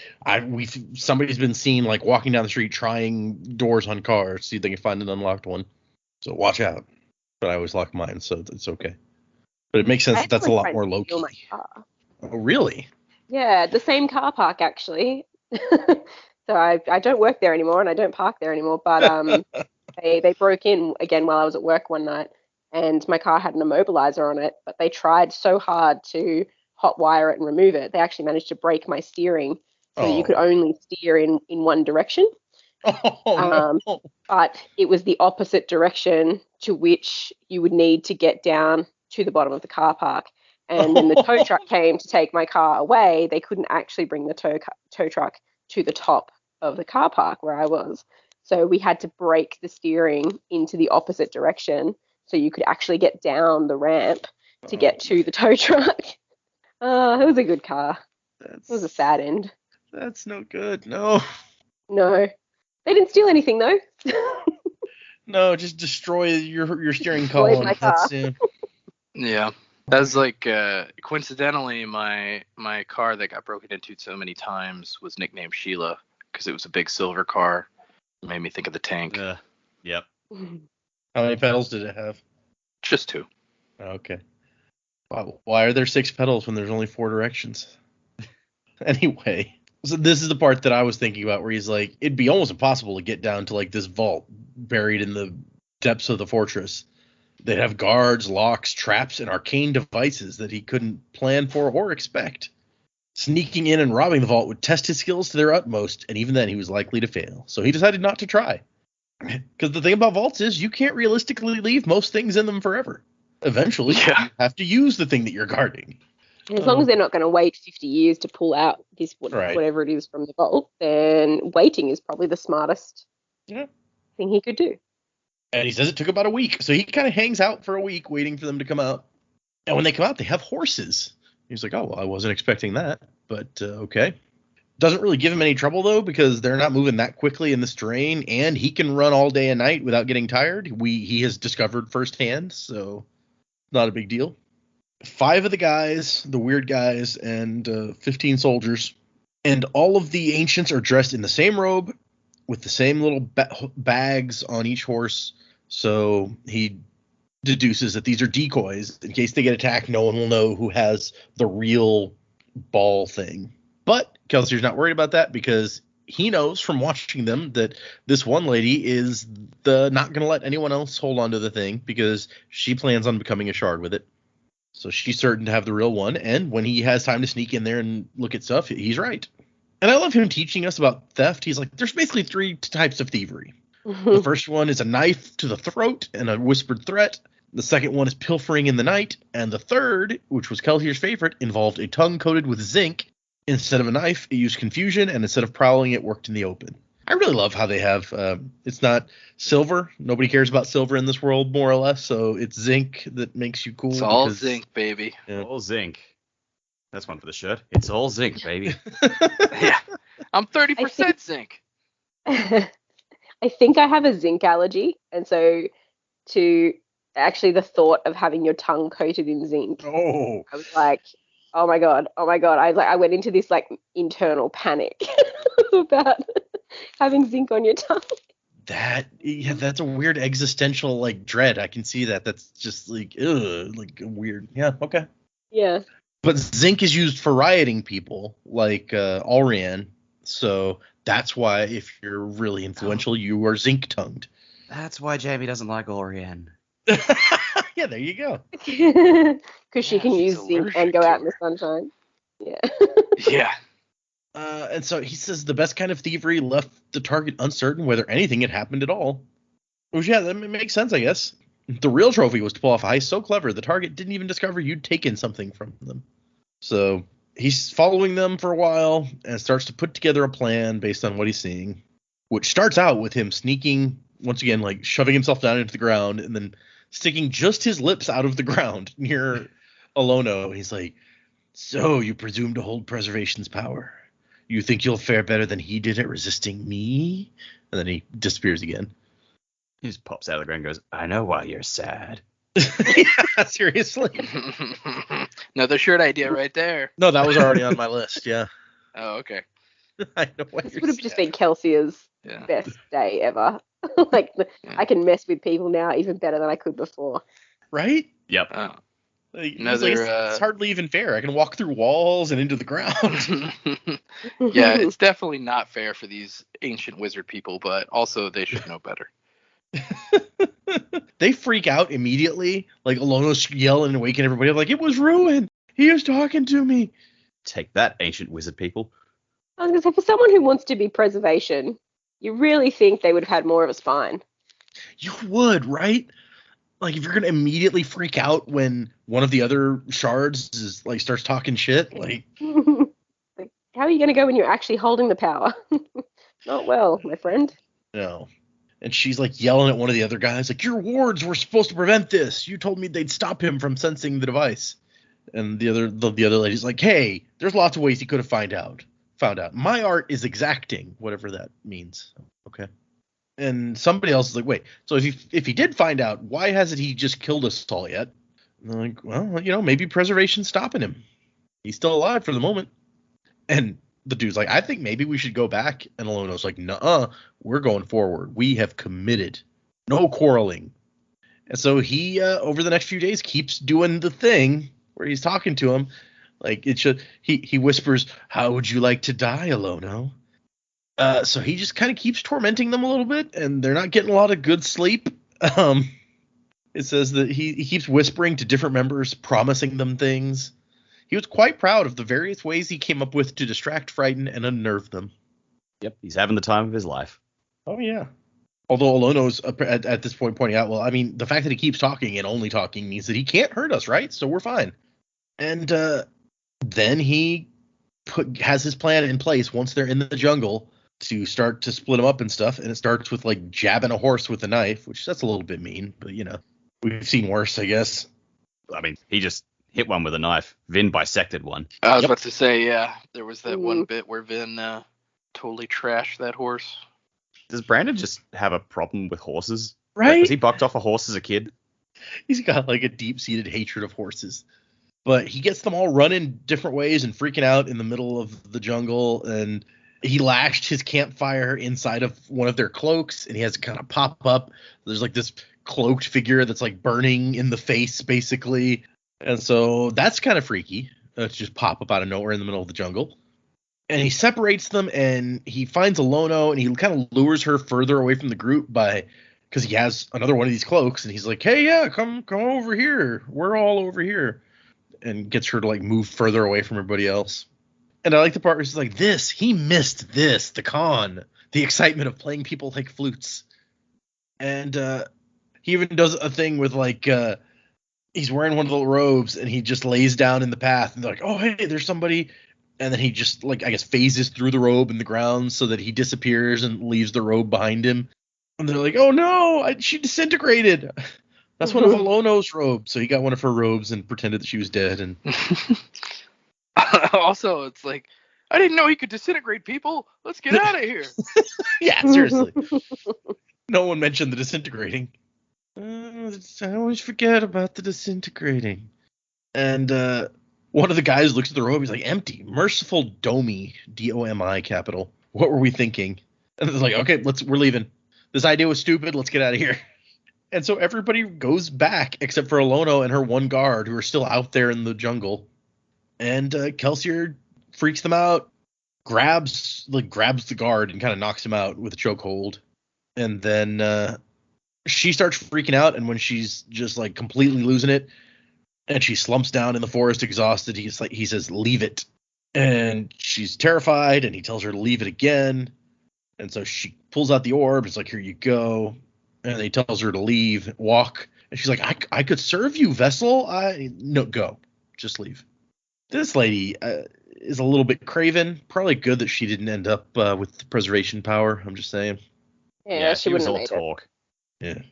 somebody's been seen like walking down the street trying doors on cars, see if they can find an unlocked one. So watch out. But I always lock mine, so it's okay. But it makes sense that's a lot more low key. Oh, really? Yeah, the same car park actually. So I don't work there anymore and I don't park there anymore. But they broke in again while I was at work one night. And my car had an immobilizer on it, but they tried so hard to hot wire it and remove it. They actually managed to break my steering so that you could only steer in one direction. No. But it was the opposite direction to which you would need to get down to the bottom of the car park. And when the tow truck came to take my car away, they couldn't actually bring the tow truck to the top of the car park where I was. So we had to break the steering into the opposite direction so you could actually get down the ramp to get to the tow truck. It was a good car. It was a sad end. That's no good. No. No. They didn't steal anything, though. No, just destroy your steering column. My car. Yeah. That's like, coincidentally, my car that got broken into so many times was nicknamed Sheila because it was a big silver car. It made me think of the tank. Yep. How many pedals did it have? Just 2. Okay. Wow. Why are there 6 pedals when there's only 4 directions? Anyway, so this is the part that I was thinking about where he's like, it'd be almost impossible to get down to like this vault buried in the depths of the fortress. They'd have guards, locks, traps, and arcane devices that he couldn't plan for or expect. Sneaking in and robbing the vault would test his skills to their utmost, and even then he was likely to fail. So he decided not to try. Because the thing about vaults is you can't realistically leave most things in them forever. Eventually, you have to use the thing that you're guarding. And as long as they're not going to wait 50 years to pull out this whatever it is from the vault, then waiting is probably the smartest thing he could do. And he says it took about a week. So he kind of hangs out for a week waiting for them to come out. And when they come out, they have horses. He's like, oh, well, I wasn't expecting that. But okay. Doesn't really give him any trouble, though, because they're not moving that quickly in this terrain. And he can run all day and night without getting tired. He has discovered firsthand. So not a big deal. 5 of the guys, the weird guys, and 15 soldiers. And all of the ancients are dressed in the same robe with the same little bags on each horse. So he deduces that these are decoys. In case they get attacked, no one will know who has the real ball thing. But Kelsier's not worried about that because he knows from watching them that this one lady is not going to let anyone else hold on to the thing because she plans on becoming a shard with it. So she's certain to have the real one. And when he has time to sneak in there and look at stuff, he's right. And I love him teaching us about theft. He's like, there's basically 3 types of thievery. The first one is a knife to the throat and a whispered threat. The second one is pilfering in the night. And the third, which was Kelsier's favorite, involved a tongue coated with zinc. Instead of a knife, it used confusion. And instead of prowling, it worked in the open. I really love how they have it's not silver. Nobody cares about silver in this world, more or less. So it's zinc that makes you cool. It's all zinc, baby. Yeah. All zinc. That's one for the shirt. It's all zinc, baby. Yeah. I'm 30% zinc. I think I have a zinc allergy, and so to actually the thought of having your tongue coated in zinc, Oh. I was like, oh my god. I went into this like internal panic about having zinc on your tongue. That's a weird existential like dread. I can see that. That's just like like weird. Yeah, okay. Yeah. But zinc is used for rioting people, like Alrian. So that's why if you're really influential, you are zinc tongued. That's why Jamie doesn't like Orion. Yeah, there you go. Because she can she's use zinc allergic and go to out in her. the sunshine. Yeah. Yeah. And so he says the best kind of thievery left the target uncertain whether anything had happened at all. Which, yeah, that makes sense, I guess. The real trophy was to pull off a heist so clever the target didn't even discover you'd taken something from them. So he's following them for a while and starts to put together a plan based on what he's seeing, which starts out with him sneaking, once again, like shoving himself down into the ground and then sticking just his lips out of the ground near Alono. He's like, so you presume to hold preservation's power. You think you'll fare better than he did at resisting me? And then he disappears again. He just pops out of the ground and goes, I know why you're sad. Yeah, seriously. Another shirt idea right there. No, that was already on my list, yeah. Oh, okay. I know why This you're would have just sad. been Kelsier's Yeah. best day ever. Like, I can mess with people now even better than I could before. Right? Yep. Oh. Like, he's Another, like, it's hardly even fair. I can walk through walls and into the ground. Yeah, it's definitely not fair for these ancient wizard people, but also they should know better. They freak out immediately. Like, Alono's yelling and waking everybody up like, it was Ruin. He was talking to me. Take that, ancient wizard people. I was going to say, for someone who wants to be preservation, you really think they would have had more of a spine. You would, right? Like, if you're going to immediately freak out when one of the other shards is like starts talking shit, like, Like, how are you going to go when you're actually holding the power? Not well, my friend. no. And she's like yelling at one of the other guys, like, your wards were supposed to prevent this. You told me they'd stop him from sensing the device. And the other lady's like, hey, there's lots of ways he could have found out. My art is exacting, whatever that means. Okay. And somebody else is like, wait, so if he did find out, why hasn't he just killed us all yet? And they're like, well, maybe preservation's stopping him. He's still alive for the moment. And the dude's like, I think maybe we should go back. And Alono's like, nuh-uh, we're going forward. We have committed. No quarreling. And so he, over the next few days, keeps doing the thing where he's talking to him. Like, he whispers, how would you like to die, Alono? So he just kind of keeps tormenting them a little bit, and they're not getting a lot of good sleep. It says that he keeps whispering to different members, promising them things. He was quite proud of the various ways he came up with to distract, frighten, and unnerve them. Yep, he's having the time of his life. Oh, yeah. Although Alono's at this point pointing out, well, I mean, the fact that he keeps talking and only talking means that he can't hurt us, right? So we're fine. And then he has his plan in place once they're in the jungle to start to split them up and stuff. And it starts with, like, jabbing a horse with a knife, which that's a little bit mean. But, we've seen worse, I guess. I mean, he just hit one with a knife. Vin bisected one. I was Yep. about to say, yeah, there was that one bit where Vin totally trashed that horse. Does Brandon just have a problem with horses? Right? Like, was he bucked off a horse as a kid? He's got, like, a deep-seated hatred of horses. But he gets them all running different ways and freaking out in the middle of the jungle. And he lashed his campfire inside of one of their cloaks, and he has to kind of pop up. There's, like, this cloaked figure that's, like, burning in the face, basically. And so that's kind of freaky to just pop up out of nowhere in the middle of the jungle. And he separates them, and he finds Alono, and he kind of lures her further away from the group because he has another one of these cloaks, and he's like, hey, yeah, come over here. We're all over here. And gets her to, like, move further away from everybody else. And I like the part where he's like, he missed this, the con, the excitement of playing people like flutes. And he even does a thing with, like, he's wearing one of the robes, and he just lays down in the path, and they're like, oh, hey, there's somebody And then he just, like, I guess, phases through the robe in the ground so that he disappears and leaves the robe behind him. And they're like, oh no, she disintegrated. That's one of Alono's robes. So he got one of her robes and pretended that she was dead. And Also, it's like, I didn't know he could disintegrate people. Let's get out of here. yeah, seriously. No one mentioned the disintegrating. I always forget about the disintegrating. And one of the guys looks at the robe. He's like, empty. Merciful Domi. D-O-M-I capital. What were we thinking? And it's like, okay, we're leaving. This idea was stupid. Let's get out of here. And so everybody goes back except for Alono and her one guard who are still out there in the jungle. And Kelsier freaks them out, grabs the guard and kind of knocks him out with a chokehold. And then she starts freaking out. And when she's just like completely losing it and she slumps down in the forest exhausted, he says, leave it. And she's terrified and he tells her to leave it again. And so she pulls out the orb. It's like, here you go. And he tells her to leave, walk. And she's like, I could serve you, vessel. No, go. Just leave. This lady is a little bit craven. Probably good that she didn't end up with the preservation power. I'm just saying. Yeah, she was wouldn't have all made talk. Yeah.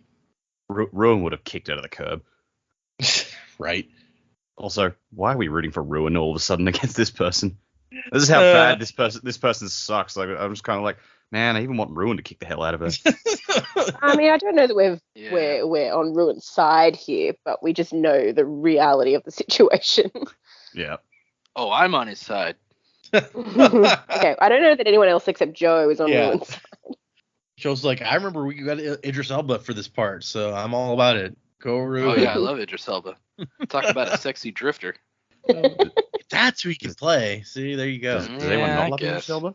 Ruin would have kicked her to the curb. Right. Also, why are we rooting for Ruin all of a sudden against this person? This is how bad this person sucks. Like, I'm just kind of like, man, I even want Ruin to kick the hell out of her. I mean, I don't know that we're on Ruin's side here, but we just know the reality of the situation. Yeah. Oh, I'm on his side. Okay, I don't know that anyone else except Joe is on Ruin's side. Joe's like, I remember we got Idris Elba for this part, so I'm all about it. Go Ruin. Oh yeah, I love Idris Elba. Talk about a sexy drifter. That's who he can play. See, there you go. Does anyone Yeah, not I love guess. Idris Elba?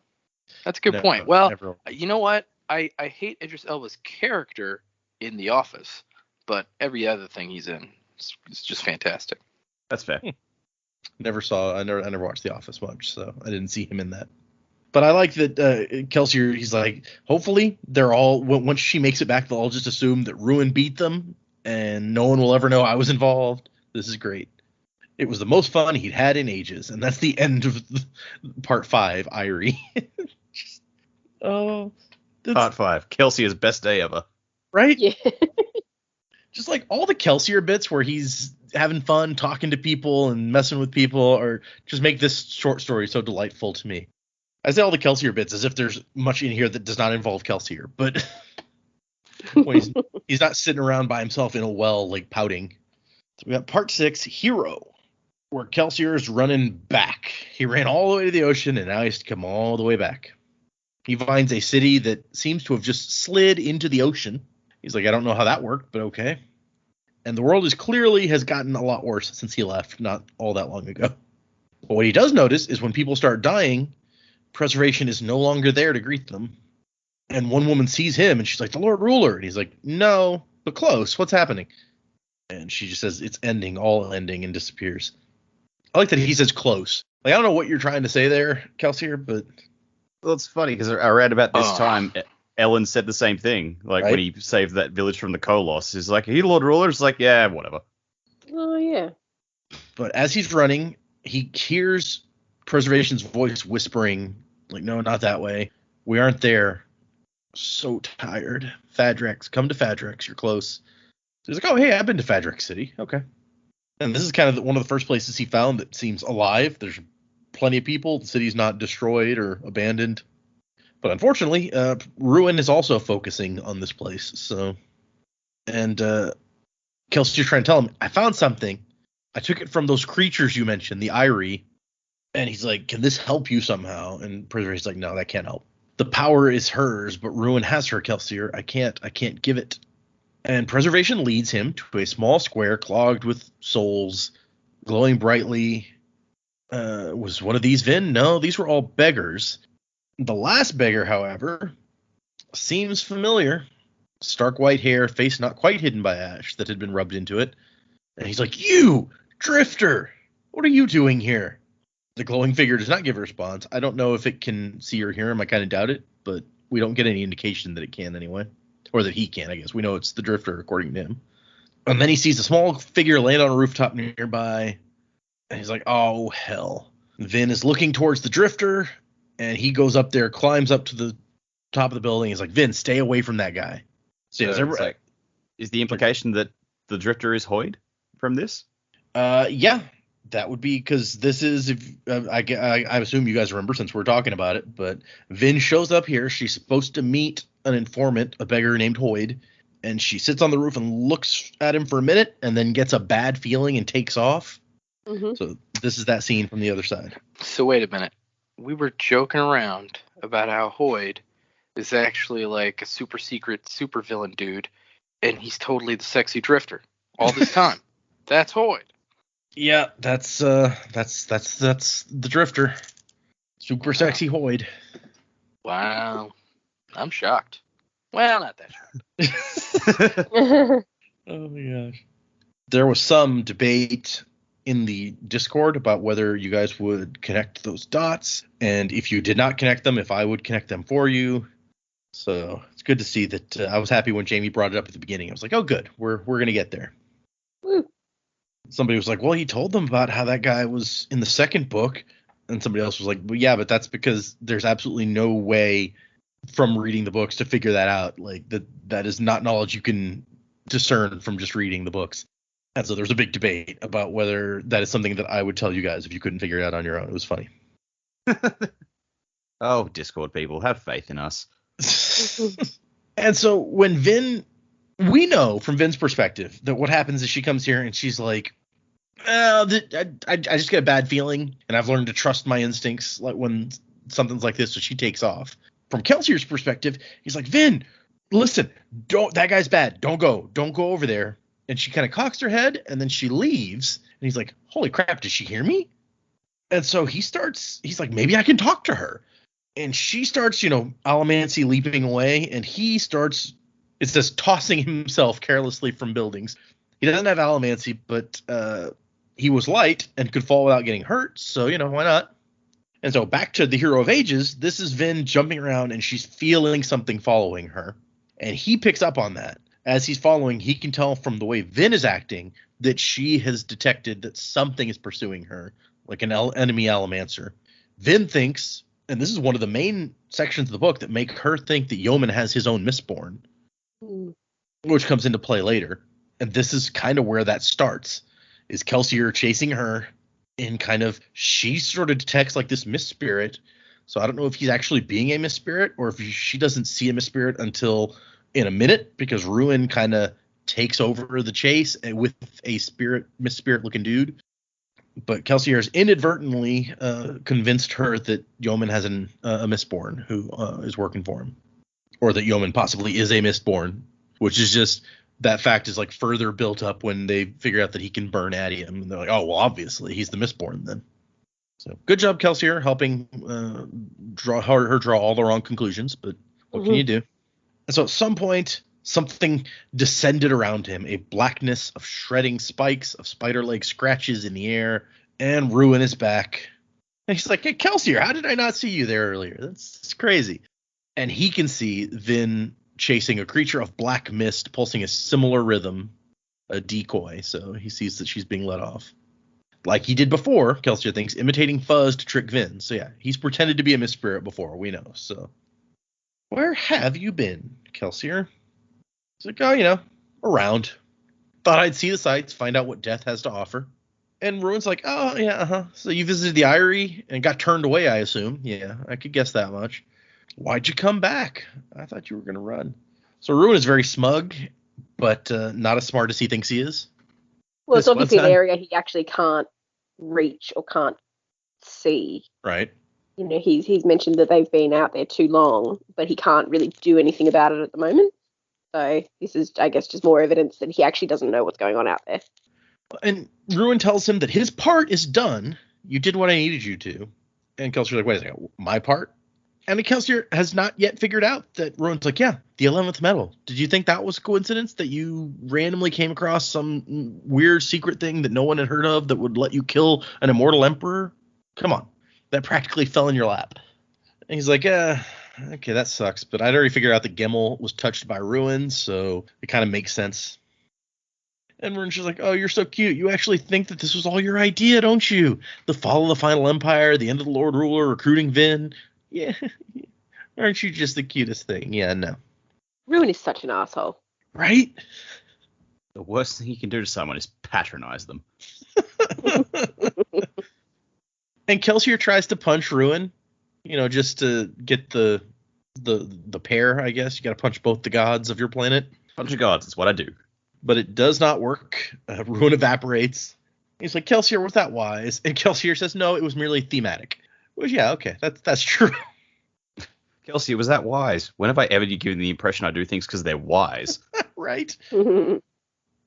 That's a good No, point. Well, never. you know what? I hate Idris Elba's character in The Office, but every other thing he's in is just fantastic. That's fair. I never watched The Office much, so I didn't see him in that. But I like that Kelsier, he's like, hopefully they're all, once she makes it back, they'll all just assume that Ruin beat them, and no one will ever know I was involved. This is great. It was the most fun he'd had in ages, and that's the end of part 5, Irie. Part 5, Kelsier's best day ever. Right? Yeah. Just like all the Kelsier bits where he's having fun talking to people and messing with people, or just make this short story so delightful to me. I say all the Kelsier bits as if there's much in here that does not involve Kelsier, but well, he's not sitting around by himself in a well, like pouting. So we got part 6, Hero, where Kelsier is running back. He ran all the way to the ocean, and now he has to come all the way back. He finds a city that seems to have just slid into the ocean. He's like, I don't know how that worked, but okay. And the world has gotten a lot worse since he left, not all that long ago. But what he does notice is when people start dying, preservation is no longer there to greet them. And one woman sees him, and she's like, the Lord Ruler. And he's like, no, but close. What's happening? And she just says, it's ending, all ending, and disappears. I like that he says close. Like, I don't know what you're trying to say there, Kelsier, but... Well, it's funny because around about this time, Ellen said the same thing. Like, when he saved that village from the Koloss. He's like, are you Lord Ruler? It's like, yeah, whatever. Oh, yeah. But as he's running, he hears Preservation's voice whispering, like, no, not that way. We aren't there. So tired. Fadrex, come to Fadrex. You're close. So he's like, oh, hey, I've been to Fadrex City. Okay. And this is kind of one of the first places he found that seems alive. There's plenty of people. The city's not destroyed or abandoned. But unfortunately, Ruin is also focusing on this place. So, and Kelsey's trying to tell him, I found something. I took it from those creatures you mentioned, the Irie. And he's like, can this help you somehow? And Preservation's like, no, that can't help. The power is hers, but Ruin has her, Kelsier. I can't give it. And Preservation leads him to a small square clogged with souls, glowing brightly. Was one of these Vin? No, these were all beggars. The last beggar, however, seems familiar. Stark white hair, face not quite hidden by ash that had been rubbed into it. And he's like, you, Drifter, what are you doing here? The glowing figure does not give a response. I don't know if it can see or hear him. I kind of doubt it, but we don't get any indication that it can anyway. Or that he can, I guess. We know it's the Drifter, according to him. And then he sees a small figure land on a rooftop nearby. And he's like, oh, hell. Vin is looking towards the drifter, and he goes up there, climbs up to the top of the building. He's like, Vin, stay away from that guy. So is the implication that the drifter is Hoyd from this? Yeah, that would be because this is, I assume you guys remember since we're talking about it, but Vin shows up here. She's supposed to meet an informant, a beggar named Hoyd, and she sits on the roof and looks at him for a minute and then gets a bad feeling and takes off. Mm-hmm. So this is that scene from the other side. So wait a minute. We were joking around about how Hoyd is actually like a super secret super villain dude, and he's totally the sexy drifter all this time. That's Hoyd. Yeah, that's the drifter. Super sexy Hoyd. Wow. I'm shocked. Well, not that shocked. Oh my gosh. There was some debate in the Discord about whether you guys would connect those dots, and if you did not connect them, if I would connect them for you. So it's good to see that. I was happy when Jamie brought it up at the beginning. I was like, oh, good. We're gonna get there. Woo. Somebody was like, well, he told them about how that guy was in the second book, and somebody else was like, well, yeah, but that's because there's absolutely no way from reading the books to figure that out. Like that is not knowledge you can discern from just reading the books. And so there's a big debate about whether that is something that I would tell you guys if you couldn't figure it out on your own. It was funny. Oh, Discord people, have faith in us. And so when we know from Vin's perspective that what happens is she comes here and she's like, I just get a bad feeling, and I've learned to trust my instincts like when something's like this, so she takes off. From Kelsier's perspective, he's like, Vin, listen, that guy's bad. Don't go over there. And she kind of cocks her head, and then she leaves. And he's like, holy crap, did she hear me? And so he's like, maybe I can talk to her. And she starts, allomancy leaping away, and he starts, it says, tossing himself carelessly from buildings. He doesn't have allomancy, but he was light and could fall without getting hurt, so, why not? And so back to the Hero of Ages, this is Vin jumping around, and she's feeling something following her. And he picks up on that. As he's following, he can tell from the way Vin is acting that she has detected that something is pursuing her, like an enemy allomancer. Vin thinks, and this is one of the main sections of the book that make her think that Yeoman has his own Mistborn, which comes into play later. And this is kind of where that starts, is Kelsier chasing her, and she sort of detects like this mist spirit. So I don't know if he's actually being a mist spirit, or if she doesn't see a mist spirit until in a minute, because Ruin kind of takes over the chase with a mist spirit looking dude. But Kelsier has inadvertently convinced her that Yeoman has a Mistborn who is working for him, or that Yeoman possibly is a Mistborn, which is just, that fact is like further built up when they figure out that he can burn Adium, and they're like, oh, well, obviously he's the Mistborn then. So good job, Kelsier, helping draw all the wrong conclusions, but what can you do? And so at some point, something descended around him, a blackness of shredding spikes, of spider leg scratches in the air, and Ruin is back. And he's like, hey, Kelsier, how did I not see you there earlier? That's crazy. And he can see Vin chasing a creature of black mist, pulsing a similar rhythm, a decoy, so he sees that she's being let off. Like he did before, Kelsier thinks, imitating Fuzz to trick Vin. So yeah, he's pretended to be a mist spirit before, we know, so. Where have you been, Kelsier? He's like, oh, around. Thought I'd see the sights, find out what death has to offer. And Ruin's like, oh, yeah, So you visited the Eyrie and got turned away, I assume. Yeah, I could guess that much. Why'd you come back? I thought you were going to run. So Ruin is very smug, but not as smart as he thinks he is. Well, it's obviously an area he actually can't reach or can't see. Right. He's mentioned that they've been out there too long, but he can't really do anything about it at the moment. So this is, I guess, just more evidence that he actually doesn't know what's going on out there. And Ruin tells him that his part is done. You did what I needed you to. And Kelsier's like, wait a second, my part? And Kelsier has not yet figured out that Ruin's like, yeah, the 11th medal. Did you think that was a coincidence that you randomly came across some weird secret thing that no one had heard of that would let you kill an immortal emperor? Come on. That practically fell in your lap. And he's like, okay, that sucks. But I'd already figured out that Gemmel was touched by Ruin, so it kind of makes sense. And Ruin's just like, oh, you're so cute. You actually think that this was all your idea, don't you? The fall of the final empire, the end of the Lord Ruler, recruiting Vin. Yeah. Aren't you just the cutest thing? Yeah, no. Ruin is such an asshole. Right? The worst thing you can do to someone is patronize them. And Kelsier tries to punch Ruin, just to get the pair, I guess. You got to punch both the gods of your planet. Bunch of gods, that's what I do. But it does not work. Ruin evaporates. He's like, Kelsier, was that wise? And Kelsier says, no, it was merely thematic. Which, yeah, okay, that's true. Kelsier, was that wise? When have I ever given the impression I do things because they're wise? Right? And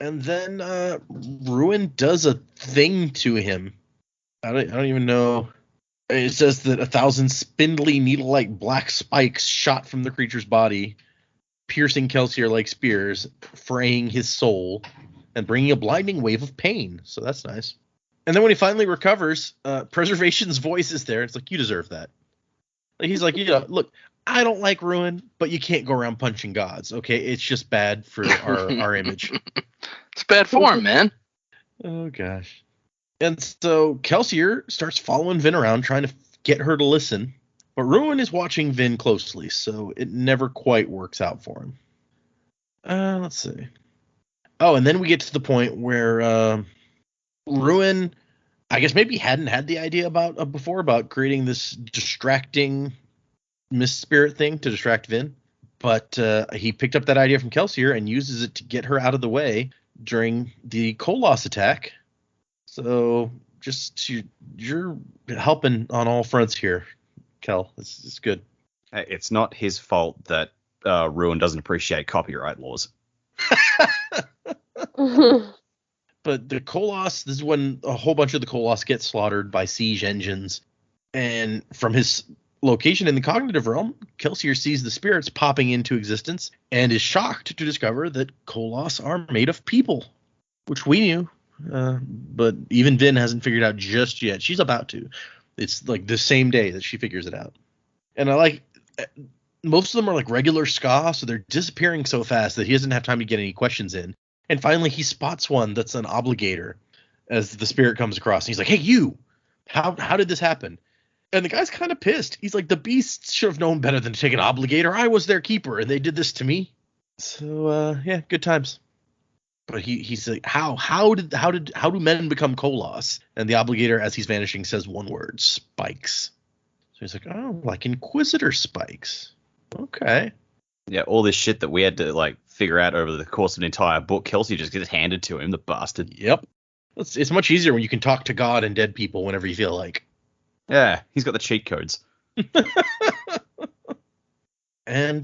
then Ruin does a thing to him. I don't even know. It says that 1,000 spindly, needle-like black spikes shot from the creature's body, piercing Kelsier like spears, fraying his soul, and bringing a blinding wave of pain. So that's nice. And then when he finally recovers, Preservation's voice is there. It's like, you deserve that. He's like, look, I don't like Ruin, but you can't go around punching gods, okay? It's just bad for our image. It's bad form, man. Oh, gosh. And so Kelsier starts following Vin around, trying to get her to listen. But Ruin is watching Vin closely, so it never quite works out for him. Let's see. Oh, and then we get to the point where Ruin, I guess maybe hadn't had the idea before about creating this distracting mist spirit thing to distract Vin. But he picked up that idea from Kelsier and uses it to get her out of the way during the Koloss attack. So just you're helping on all fronts here, Kel. It's good. It's not his fault that Ruin doesn't appreciate copyright laws. But the Koloss, this is when a whole bunch of the Koloss get slaughtered by siege engines. And from his location in the cognitive realm, Kelsier sees the spirits popping into existence and is shocked to discover that Koloss are made of people, which we knew. But even Vin hasn't figured out just yet. She's about to. It's like the same day that she figures it out. And I like, most of them are like regular ska, so they're disappearing so fast that he doesn't have time to get any questions in. And finally he spots one that's an obligator as the spirit comes across. And he's like, hey, you, how did this happen? And the guy's kind of pissed. He's like, the beasts should have known better than to take an obligator. I was their keeper and they did this to me. So, yeah, good times. But he's like, how do men become Koloss? And the obligator, as he's vanishing, says one word: spikes. So he's like, oh, like Inquisitor spikes. Okay. Yeah, all this shit that we had to like figure out over the course of an entire book, Kelsier just gets handed to him, the bastard. Yep. It's much easier when you can talk to God and dead people whenever you feel like. Yeah, he's got the cheat codes. And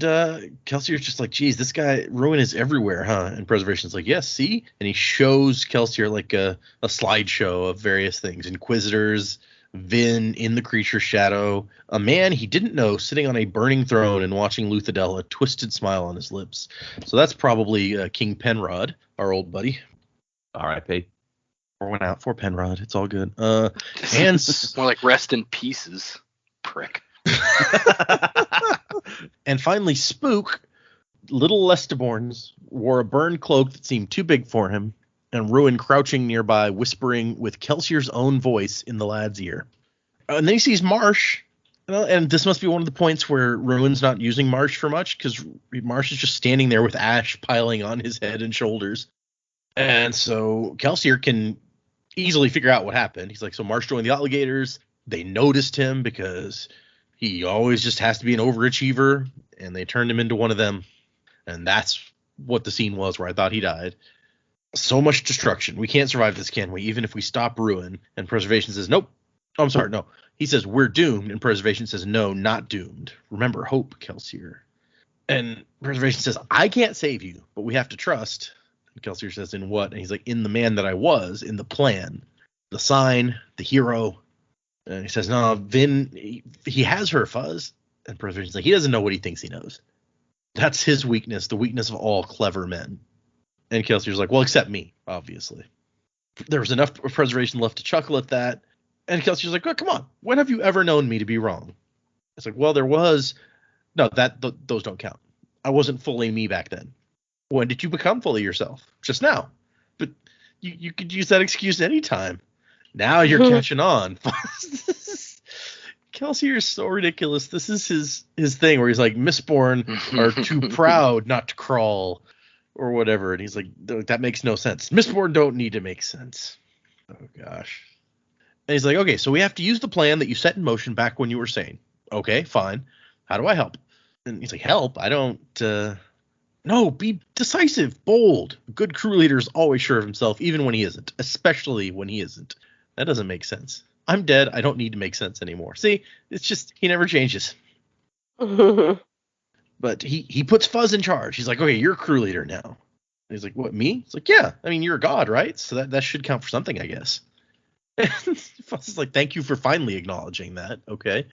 Kelsier's just like, geez, this guy, Ruin is everywhere, huh? And Preservation's like, yes, see? And he shows Kelsier like a slideshow of various things. Inquisitors, Vin in the creature's shadow, a man he didn't know sitting on a burning throne and watching Luthadel, a twisted smile on his lips. So that's probably King Penrod, our old buddy. R.I.P. Or went out for Penrod. It's all good. And more like rest in pieces, prick. And finally, Spook, little Lestiborns, wore a burned cloak that seemed too big for him, and Ruin crouching nearby, whispering with Kelsier's own voice in the lad's ear. And then he sees Marsh, and this must be one of the points where Ruin's not using Marsh for much, because Marsh is just standing there with ash piling on his head and shoulders. And so Kelsier can easily figure out what happened. He's like, so Marsh joined the Alligators. They noticed him because he always just has to be an overachiever, and they turned him into one of them. And that's what the scene was where I thought he died. So much destruction. We can't survive this, can we? Even if we stop Ruin. And Preservation says, nope. Oh, I'm sorry, no. He says, we're doomed. And Preservation says, no, not doomed. Remember hope, Kelsier. And Preservation says, I can't save you, but we have to trust. And Kelsier says, in what? And he's like, in the man that I was, in the plan, the sign, the hero. And he says, no, Vin, he has her fuzz. And Preservation's like, he doesn't know what he thinks he knows. That's his weakness, the weakness of all clever men. And Kelsier's like, well, except me, obviously. There was enough Preservation left to chuckle at that. And Kelsier's like, oh, come on, when have you ever known me to be wrong? It's like, well, there was. No, those don't count. I wasn't fully me back then. When did you become fully yourself? Just now. But You could use that excuse anytime. Now you're catching on. Kelsier is so ridiculous. This is his thing where he's like, Mistborn are too proud not to crawl or whatever. And he's like, that makes no sense. Mistborn don't need to make sense. Oh, gosh. And he's like, okay, so we have to use the plan that you set in motion back when you were sane. Okay, fine. How do I help? And he's like, help? I don't... No, be decisive, bold. A good crew leader is always sure of himself, even when he isn't. Especially when he isn't. That doesn't make sense. I'm dead. I don't need to make sense anymore. See, it's just, he never changes. But he puts Fuzz in charge. He's like, okay, you're a crew leader now. And he's like, what, me? It's like, yeah, I mean, you're a god, right? So that should count for something, I guess. Fuzz is like, thank you for finally acknowledging that. Okay.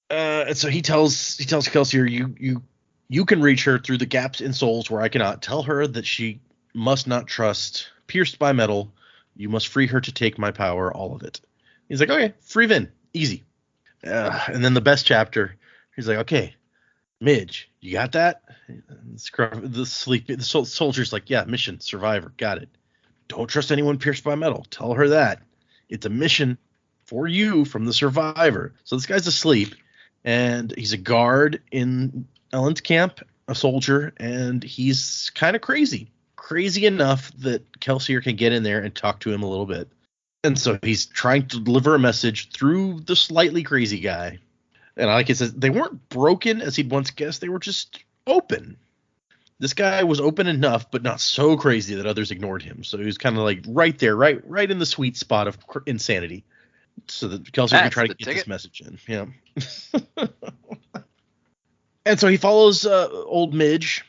And so he tells Kelsier, you can reach her through the gaps in souls where I cannot. Tell her that she must not trust. Pierced by metal, you must free her to take my power, all of it. He's like, okay, free Vin, easy. And then the best chapter, he's like, okay, Midge, you got that? The soldier's like, yeah, mission, survivor, got it. Don't trust anyone pierced by metal. Tell her that. It's a mission for you from the survivor. So this guy's asleep, and he's a guard in Ellen's camp, a soldier, and he's kind of crazy. Crazy enough that Kelsier can get in there and talk to him a little bit. And so he's trying to deliver a message through the slightly crazy guy. And like it says, they weren't broken as he'd once guessed. They were just open. This guy was open enough, but not so crazy that others ignored him. So he was kind of like right there, right in the sweet spot of insanity. So that Kelsier can try to get this message in. Yeah. And so he follows old Midge.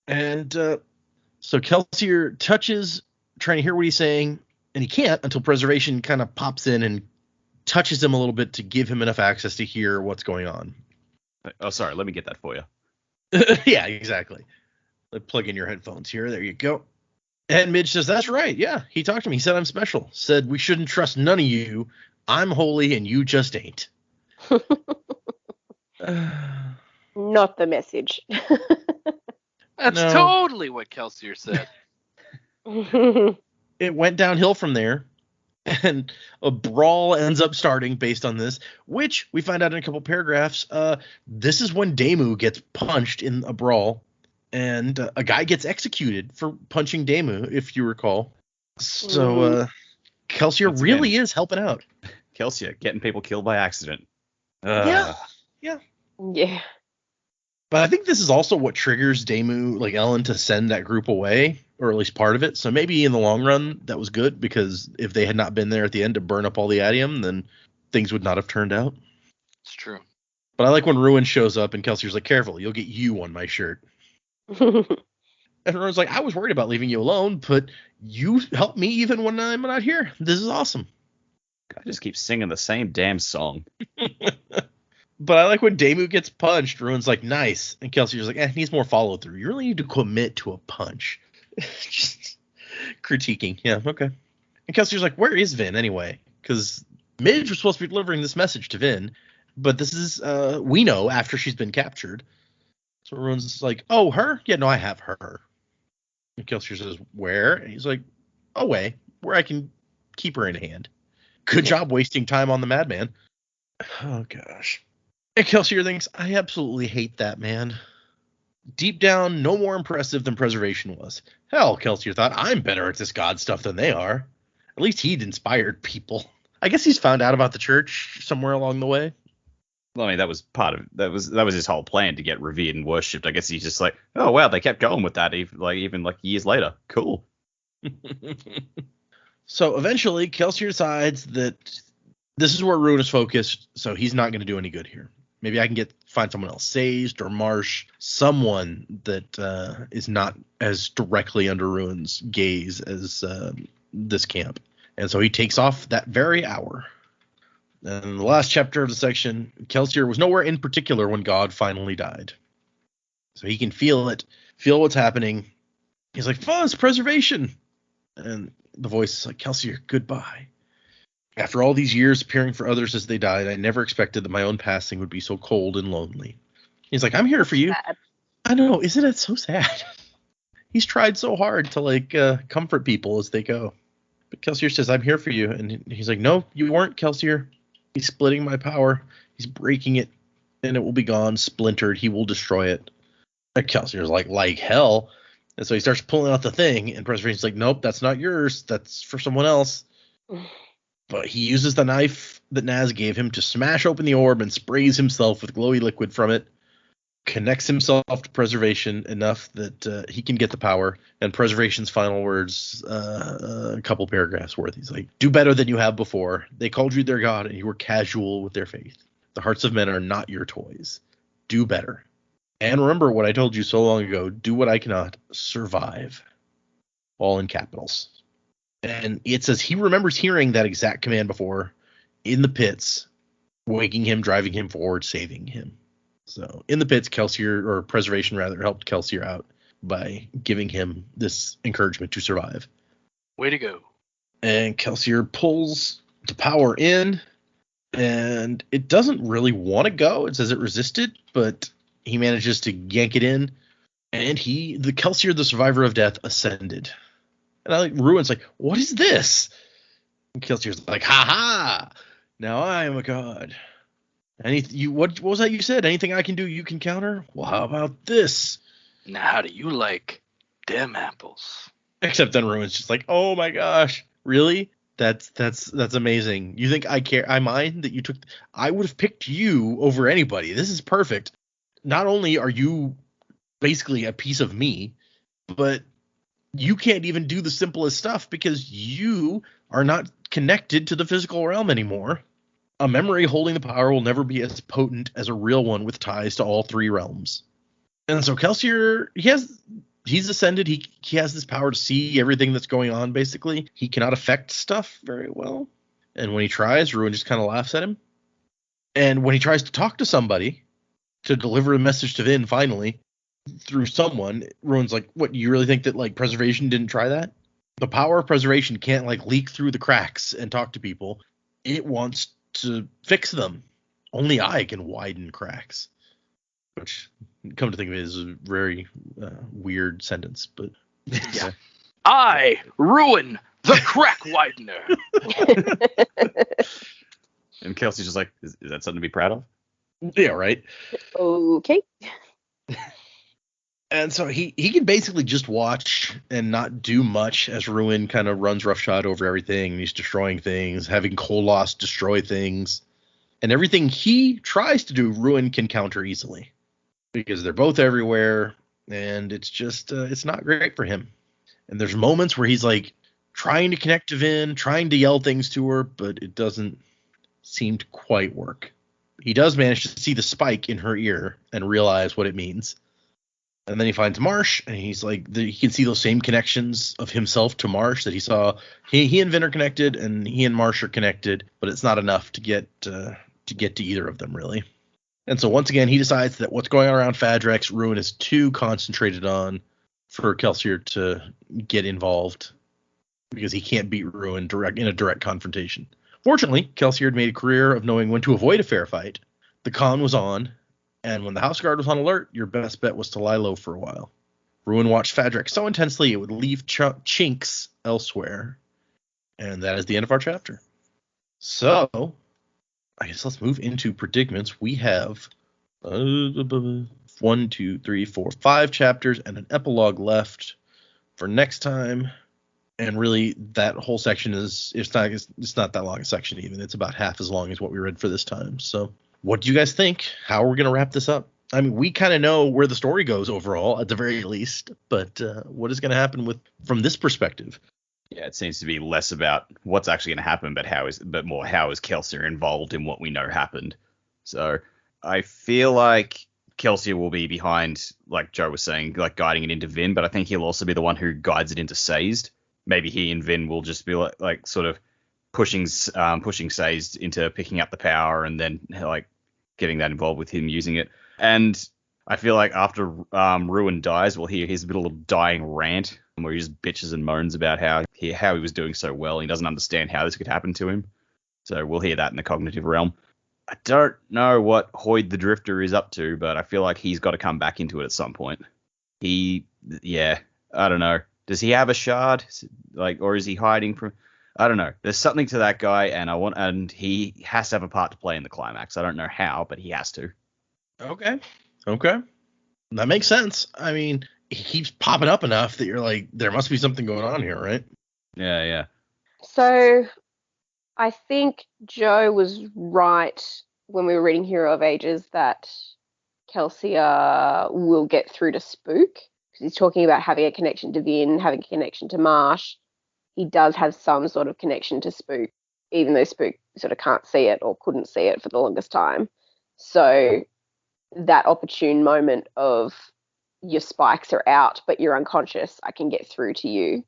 And so Kelsier touches, trying to hear what he's saying. And he can't until Preservation kind of pops in and touches him a little bit to give him enough access to hear what's going on. Oh, sorry. Let me get that for you. Yeah, exactly. Plug in your headphones here. There you go. And Midge says, that's right. Yeah, he talked to me. He said I'm special. Said we shouldn't trust none of you. I'm holy and you just ain't. Not the message. That's totally what Kelsier said. It went downhill from there, and a brawl ends up starting based on this, which we find out in a couple paragraphs. This is when Damu gets punched in a brawl, and a guy gets executed for punching Damu, if you recall. So Kelsier really is helping out. Kelsier, getting people killed by accident. Yeah. But I think this is also what triggers Damu, like Ellen, to send that group away, or at least part of it. So maybe in the long run, that was good, because if they had not been there at the end to burn up all the adium, then things would not have turned out. It's true. But I like when Ruin shows up and Kelsier's like, careful, you'll get you on my shirt. And Ruin's like, I was worried about leaving you alone, but you help me even when I'm not here. This is awesome. I just keep singing the same damn song. But I like when Damu gets punched, Ruin's like, nice. And Kelsier's like, needs more follow through. You really need to commit to a punch. Just critiquing. Yeah, okay. And Kelsier's like, where is Vin anyway? Because Midge was supposed to be delivering this message to Vin, but this is, we know, after she's been captured. So Ruin's like, oh, her? Yeah, no, I have her. And Kelsier says, where? And he's like, away, where I can keep her in hand. Good job wasting time on the madman. Oh, gosh. And Kelsier thinks, I absolutely hate that man. Deep down, no more impressive than Preservation was. Hell, Kelsier thought, I'm better at this god stuff than they are. At least he'd inspired people. I guess he's found out about the church somewhere along the way. Well, I mean, that was part of that was his whole plan, to get revered and worshipped. I guess he's just like, oh wow, they kept going with that even years later. Cool. So eventually, Kelsier decides that this is where Ruin is focused, so he's not going to do any good here. Maybe I can find someone else, Sazed or Marsh, someone that is not as directly under Ruin's gaze as this camp. And so he takes off that very hour. And the last chapter of the section, Kelsier was nowhere in particular when God finally died. So he can feel it, feel what's happening. He's like, Fuzz, Preservation. And the voice is like, Kelsier, goodbye. After all these years appearing for others as they died, I never expected that my own passing would be so cold and lonely. He's like, I'm here for you. Sad. I know, isn't it so sad? He's tried so hard to comfort people as they go. But Kelsier says, I'm here for you. And he's like, no, you weren't, Kelsier. He's splitting my power. He's breaking it, and it will be gone, splintered. He will destroy it. And Kelsier's like hell. And so he starts pulling out the thing, and Preservation's like, nope, that's not yours. That's for someone else. But he uses the knife that Naz gave him to smash open the orb and sprays himself with glowy liquid from it. Connects himself to Preservation enough that he can get the power. And Preservation's final words, a couple paragraphs worth. He's like, do better than you have before. They called you their god, and you were casual with their faith. The hearts of men are not your toys. Do better. And remember what I told you so long ago. Do what I cannot. Survive. All in capitals. And it says he remembers hearing that exact command before in the pits, waking him, driving him forward, saving him. So in the pits, Kelsier, or Preservation rather, helped Kelsier out by giving him this encouragement to survive. Way to go. And Kelsier pulls the power in, and it doesn't really want to go. It says it resisted, but he manages to yank it in, and the Kelsier, the survivor of death, ascended. And Ruin's like, what is this? And Kelsier's like, ha ha! Now I am a god. What was that you said? Anything I can do, you can counter? Well, how about this? Now, how do you like them apples? Except then Ruin's just like, oh my gosh, really? That's amazing. You think I care? I mind that you took? I would have picked you over anybody. This is perfect. Not only are you basically a piece of me, but you can't even do the simplest stuff because you are not connected to the physical realm anymore. A memory holding the power will never be as potent as a real one with ties to all three realms. And so Kelsier, he's ascended. He has this power to see everything that's going on, basically. He cannot affect stuff very well. And when he tries, Ruin just kind of laughs at him. And when he tries to talk to somebody, to deliver a message to Vin finally, through someone, Ruin's like, what, you really think that, like, Preservation didn't try that? The power of Preservation can't, like, leak through the cracks and talk to people. It wants to fix them. Only I can widen cracks. Which, come to think of it, is a very weird sentence, but yeah. I ruin the crack widener. And Kelsey's just like, is that something to be proud of? Yeah, right. Okay. And so he can basically just watch and not do much as Ruin kind of runs roughshod over everything. And he's destroying things, having Koloss destroy things. And everything he tries to do, Ruin can counter easily. Because they're both everywhere, and it's just, it's not great for him. And there's moments where he's like trying to connect to Vin, trying to yell things to her, but it doesn't seem to quite work. He does manage to see the spike in her ear and realize what it means. And then he finds Marsh, and he's like, he can see those same connections of himself to Marsh that he saw. He and Vin are connected, and he and Marsh are connected, but it's not enough to get to either of them, really. And so once again, he decides that what's going on around Fadrex, Ruin is too concentrated on for Kelsier to get involved because he can't beat Ruin in a direct confrontation. Fortunately, Kelsier had made a career of knowing when to avoid a fair fight. The con was on, and when the House Guard was on alert, your best bet was to lie low for a while. Ruin watched Fadrex so intensely it would leave chinks elsewhere. And that is the end of our chapter. So I guess let's move into predicaments. We have 5 chapters and an epilogue left for next time. And really, that whole section it's not that long a section even. It's about half as long as what we read for this time. So what do you guys think? How are we going to wrap this up? I mean, we kind of know where the story goes overall, at the very least. But what is going to happen from this perspective? Yeah, it seems to be less about what's actually going to happen, but more how is Kelsier involved in what we know happened. So I feel like Kelsier will be behind, like Joe was saying, like guiding it into Vin, but I think he'll also be the one who guides it into Sazed. Maybe he and Vin will just be like sort of pushing Sazed into picking up the power and then like getting that involved with him using it. And I feel like after Ruin dies, we'll hear his little dying rant where he just bitches and moans about how he was doing so well. And he doesn't understand how this could happen to him. So we'll hear that in the cognitive realm. I don't know what Hoyd the Drifter is up to, but I feel like he's got to come back into it at some point. I don't know. Does he have a shard? Or is he hiding from? I don't know. There's something to that guy, and he has to have a part to play in the climax. I don't know how, but he has to. Okay. That makes sense. I mean, he keeps popping up enough that you're like, there must be something going on here, right? Yeah. So I think Joe was right when we were reading Hero of Ages that Kelsier will get through to Spook. Because he's talking about having a connection to Vin, having a connection to Marsh. He does have some sort of connection to Spook, even though Spook sort of can't see it or couldn't see it for the longest time. So that opportune moment of your spikes are out, but you're unconscious, I can get through to you.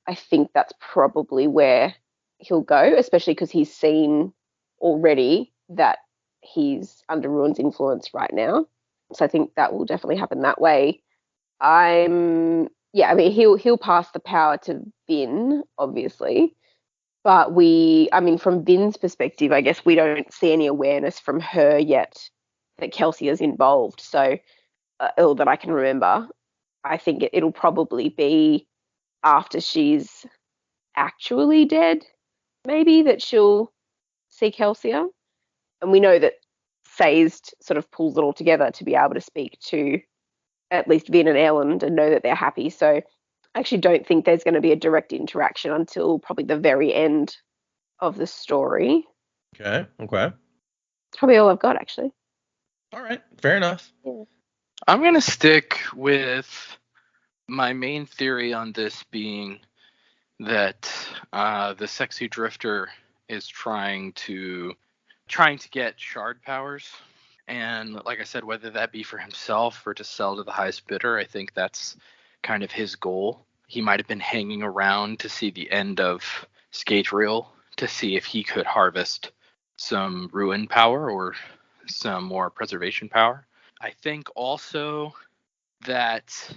I think that's probably where he'll go, especially because he's seen already that he's under Ruin's influence right now. So I think that will definitely happen that way. I mean, he'll pass the power to Vin, obviously. But from Vin's perspective, I guess we don't see any awareness from her yet that Kelsier is involved. So, or that I can remember, I think it'll probably be after she's actually dead, maybe, that she'll see Kelsier. And we know that Sazed sort of pulls it all together to be able to speak to at least Vin and Elend and know that they're happy. So I actually don't think there's going to be a direct interaction until probably the very end of the story. Okay. It's probably all I've got, actually. All right. Fair enough. Yeah. I'm going to stick with my main theory on this being that the sexy drifter is trying to get shard powers. And like I said, whether that be for himself or to sell to the highest bidder, I think that's kind of his goal. He might have been hanging around to see the end of Skatereel to see if he could harvest some ruin power or some more preservation power. I think also that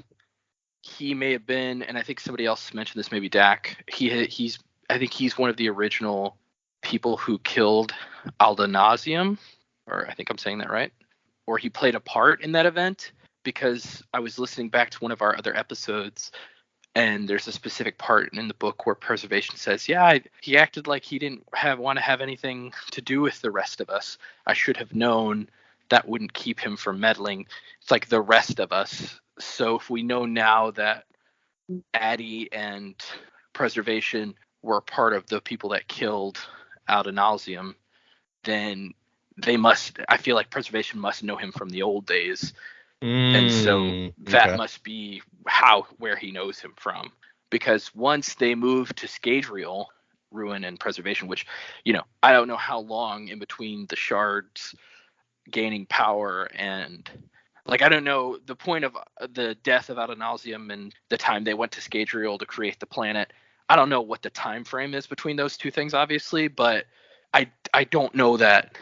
he may have been, and I think somebody else mentioned this, maybe Dak. I think he's one of the original people who killed Aldanasium, or I think I'm saying that right, or he played a part in that event, because I was listening back to one of our other episodes, and there's a specific part in the book where Preservation says, he acted like he didn't want to have anything to do with the rest of us. I should have known that wouldn't keep him from meddling. It's like the rest of us. So if we know now that Addie and Preservation were part of the people that killed Aldanasium, then I feel like Preservation must know him from the old days. And so that must be where he knows him from. Because once they moved to Skatereel, Ruin and Preservation, which, I don't know how long in between the shards gaining power and, like, I don't know the point of the death of Aldanasium and the time they went to Skatereel to create the planet. I don't know what the time frame is between those two things, obviously, but I don't know that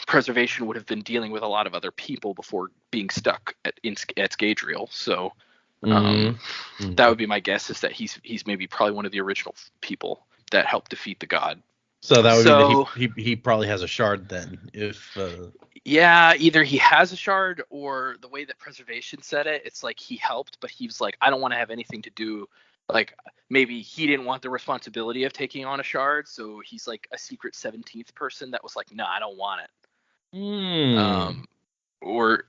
Preservation would have been dealing with a lot of other people before being stuck at Skatereel. So that would be my guess, is that he's maybe probably one of the original people that helped defeat the god. So that would mean that he probably has a shard then, if yeah, either he has a shard, or the way that Preservation said it, it's like he helped, but he was like, I don't want to have anything to do. Like, maybe he didn't want the responsibility of taking on a shard, so he's like a secret 17th person that was like, no, I don't want it. Or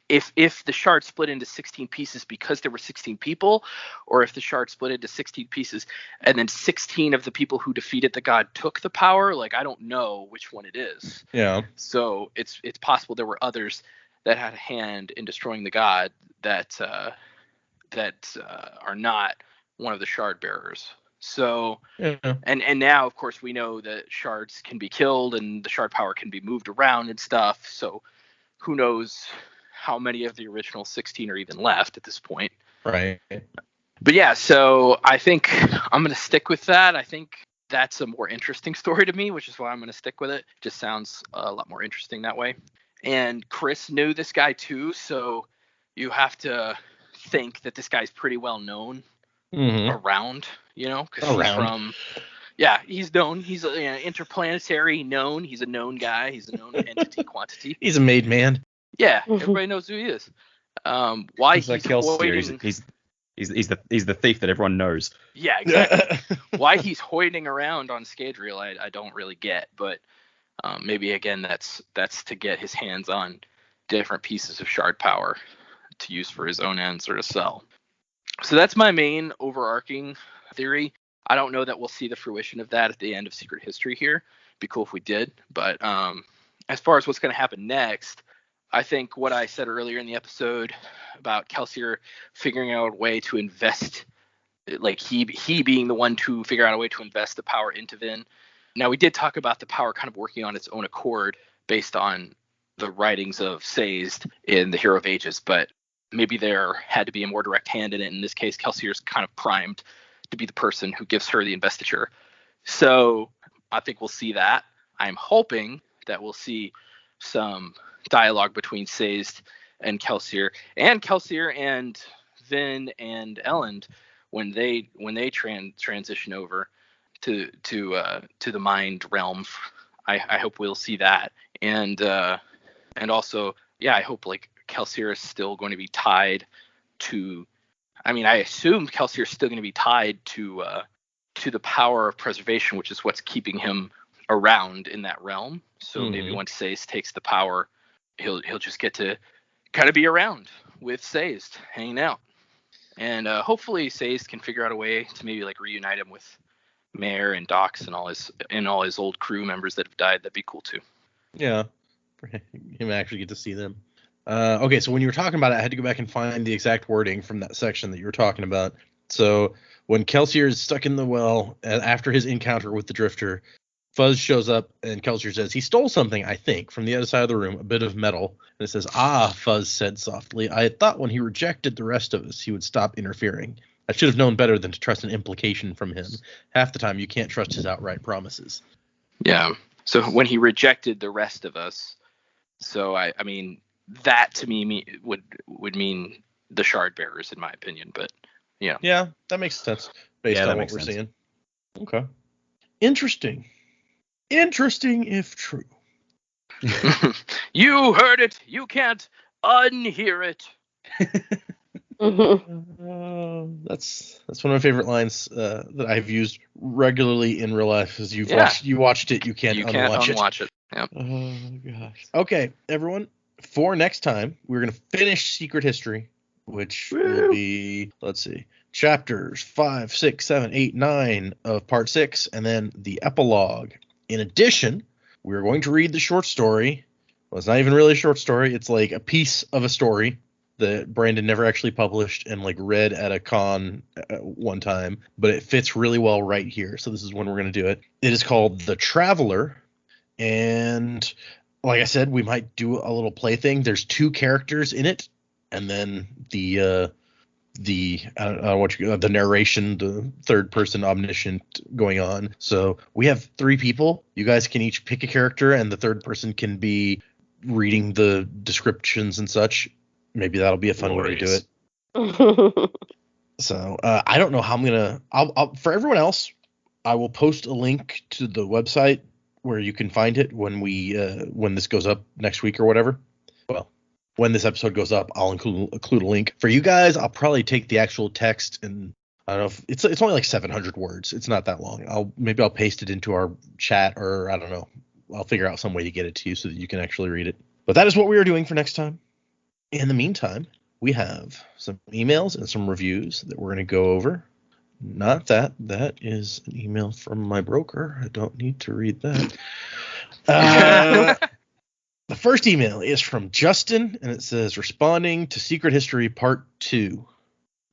if the shard split into 16 pieces because there were 16 people, or if the shard split into 16 pieces and then 16 of the people who defeated the god took the power, like, I don't know which one it is. Yeah. So it's possible there were others that had a hand in destroying the god that are not one of the shard bearers. So, and now, of course, we know that shards can be killed and the shard power can be moved around and stuff. So who knows how many of the original 16 are even left at this point. Right. But yeah, so I think I'm going to stick with that. I think that's a more interesting story to me, which is why I'm going to stick with it. Just sounds a lot more interesting that way. And Chris knew this guy too, so you have to think that this guy's pretty well known around, because he's from, he's known. He's interplanetary known. He's a known guy. He's a known entity quantity. He's a made man. Yeah, everybody knows who he is. Why he's like Kelsier. He's the thief that everyone knows. Yeah, exactly. Why he's hoiding around on Scadrial, I don't really get, but maybe again that's to get his hands on different pieces of shard power to use for his own ends or to sell. So that's my main overarching theory. I don't know that we'll see the fruition of that at the end of Secret History here. It'd be cool if we did, but as far as what's going to happen next, I think what I said earlier in the episode about Kelsier figuring out a way to invest, like he being the one to figure out a way to invest the power into Vin. Now, we did talk about the power kind of working on its own accord based on the writings of Sazed in the Hero of Ages, but maybe there had to be a more direct hand in it. In this case, Kelsier's kind of primed to be the person who gives her the investiture. So I think we'll see that. I'm hoping that we'll see some dialogue between Sazed and Kelsier and Vin and Elend when they transition over to the mind realm. I hope we'll see that, and also I hope like Kelsier is still going to be tied to. I mean, I assume Kelsier is still going to be tied to the power of preservation, which is what's keeping him around in that realm. So maybe once Sazed takes the power, he'll just get to kind of be around with Sazed, hanging out. And hopefully Sazed can figure out a way to maybe like reunite him with Mare and Dox and all his old crew members that have died. That'd be cool too. Yeah, for him actually get to see them. Okay, so when you were talking about it, I had to go back and find the exact wording from that section that you were talking about. So when Kelsier is stuck in the well, after his encounter with the Drifter, Fuzz shows up and Kelsier says he stole something, I think, from the other side of the room, a bit of metal. And it says, "Ah," Fuzz said softly, "I had thought when he rejected the rest of us, he would stop interfering. I should have known better than to trust an implication from him. Half the time, you can't trust his outright promises." Yeah. So when he rejected the rest of us, so I mean, that to me would mean the shard bearers, in my opinion. But yeah. Yeah, that makes sense based on what we're seeing. Okay. Interesting if true. You heard it. You can't unhear it. That's one of my favorite lines that I've used regularly in real life. Because you watched it, you can't unwatch it. Yep. Oh gosh. Okay, everyone. For next time, we're gonna finish Secret History, which will be, let's see, chapters 5, 6, 7, 8, 9 of part 6, and then the epilogue. In addition, we're going to read the short story. Well, it's not even really a short story. It's like a piece of a story that Brandon never actually published and like read at a con one time, but it fits really well right here. So this is when we're going to do it. It is called The Traveler, and like I said, we might do a little play thing. There's 2 characters in it, and then the I don't know what the narration, the third person omniscient going on. So we have 3 people. You guys can each pick a character, and the third person can be reading the descriptions and such. Maybe that'll be a fun way to do it. So I don't know how I'm gonna. I'll for everyone else, I will post a link to the website where you can find it when this goes up next week or whatever. Well, when this episode goes up, I'll include a link. For you guys, I'll probably take the actual text, and I don't know if it's only like 700 words. It's not that long. I'll paste it into our chat, or I don't know. I'll figure out some way to get it to you so that you can actually read it. But that is what we are doing for next time. In the meantime, we have some emails and some reviews that we're going to go over. Not that. That is an email from my broker. I don't need to read that. The first email is from Justin, and it says, responding to Secret History Part 2.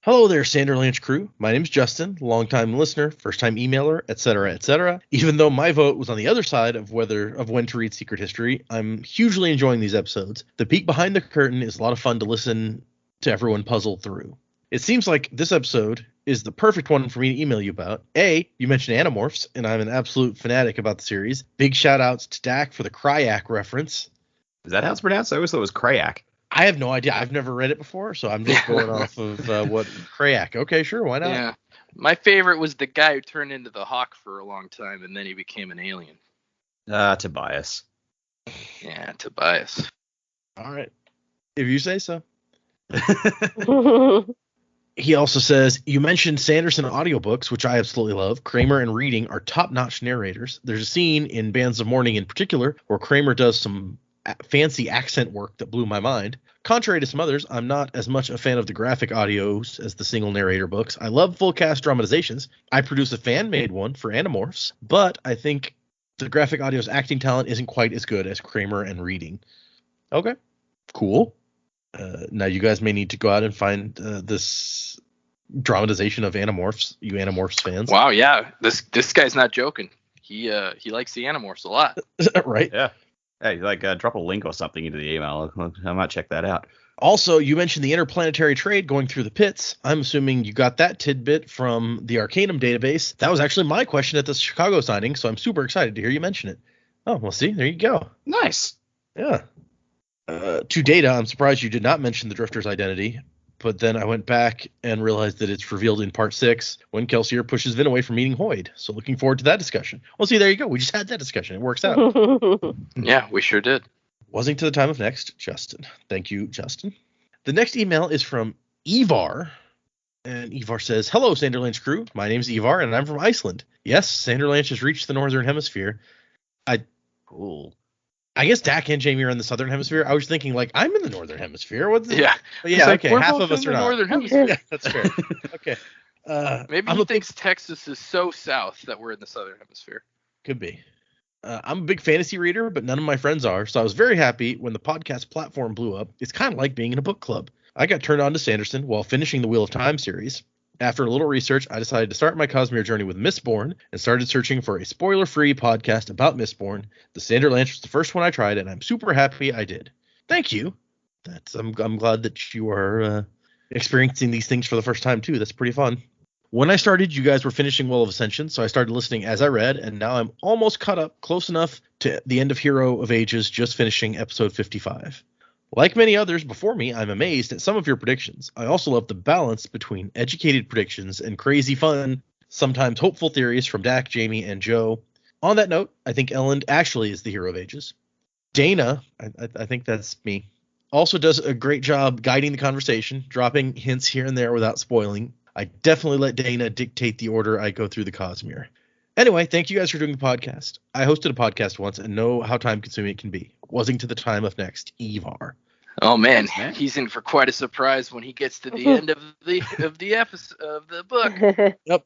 Hello there, Sanderlanche crew. My name's Justin, longtime listener, first-time emailer, etc., etc. Even though my vote was on the other side of when to read Secret History, I'm hugely enjoying these episodes. The peek behind the curtain is a lot of fun to listen to everyone puzzle through. It seems like this episode is the perfect one for me to email you about. A, you mentioned Animorphs, and I'm an absolute fanatic about the series. Big shout-outs to Dak for the Cryak reference. Is that how it's pronounced? I always thought it was Crayak. I have no idea. I've never read it before, so I'm just going off of what Crayak. Okay, sure, why not? Yeah. My favorite was the guy who turned into the Hawk for a long time, and then he became an alien. Tobias. Yeah, Tobias. All right. If you say so. He also says, you mentioned Sanderson audiobooks, which I absolutely love. Kramer and Reading are top-notch narrators. There's a scene in Bands of Mourning in particular where Kramer does some fancy accent work that blew my mind. Contrary to some others, I'm not as much a fan of the graphic audios as the single narrator books. I love full cast dramatizations. I produce a fan-made one for Animorphs, but I think the graphic audio's acting talent isn't quite as good as Kramer and Reading. Okay, cool. Now you guys may need to go out and find this dramatization of Animorphs, you Animorphs fans. Wow, yeah, this guy's not joking. He likes the Animorphs a lot. Right? Yeah. Hey, drop a link or something into the email. I might check that out. Also, you mentioned the interplanetary trade going through the pits. I'm assuming you got that tidbit from the Arcanum database. That was actually my question at the Chicago signing, so I'm super excited to hear you mention it. Oh, well, see, there you go. Nice. Yeah. To Data, I'm surprised you did not mention the Drifter's identity, but then I went back and realized that it's revealed in part 6 when Kelsier pushes Vin away from meeting Hoyd. So looking forward to that discussion. Well, see, there you go. We just had that discussion. It works out. Yeah, we sure did. Wasn't to the time of next, Justin. Thank you, Justin. The next email is from Ivar. And Ivar says, hello, Sanderlanche crew. My name's Ivar, and I'm from Iceland. Yes, Sanderlanche has reached the Northern Hemisphere. Cool. I guess Dak and Jamie are in the Southern Hemisphere. I was thinking, I'm in the Northern Hemisphere. What's it? Yeah. But yeah, Like, okay. we're Half both of us in are the not. Northern Hemisphere. Yeah, that's fair. Okay. Maybe he thinks Texas is so south that we're in the Southern Hemisphere. Could be. I'm a big fantasy reader, but none of my friends are, so I was very happy when the podcast platform blew up. It's kind of like being in a book club. I got turned on to Sanderson while finishing the Wheel of Time series. After a little research, I decided to start my Cosmere journey with Mistborn and started searching for a spoiler-free podcast about Mistborn. The Sanderlanche was the first one I tried, and I'm super happy I did. Thank you. I'm glad that you are experiencing these things for the first time, too. That's pretty fun. When I started, you guys were finishing Well of Ascension, so I started listening as I read, and now I'm almost caught up, close enough to the end of Hero of Ages, just finishing episode 55. Like many others before me, I'm amazed at some of your predictions. I also love the balance between educated predictions and crazy fun, sometimes hopeful theories from Dak, Jamie, and Joe. On that note, I think Elend actually is the Hero of Ages. Dana, I think that's me, also does a great job guiding the conversation, dropping hints here and there without spoiling. I definitely let Dana dictate the order I go through the Cosmere. Anyway, thank you guys for doing the podcast. I hosted a podcast once and know how time-consuming it can be. Wasn't to the time of next, Ivar. Oh man, he's in for quite a surprise when he gets to the end of the episode of the book. Yep.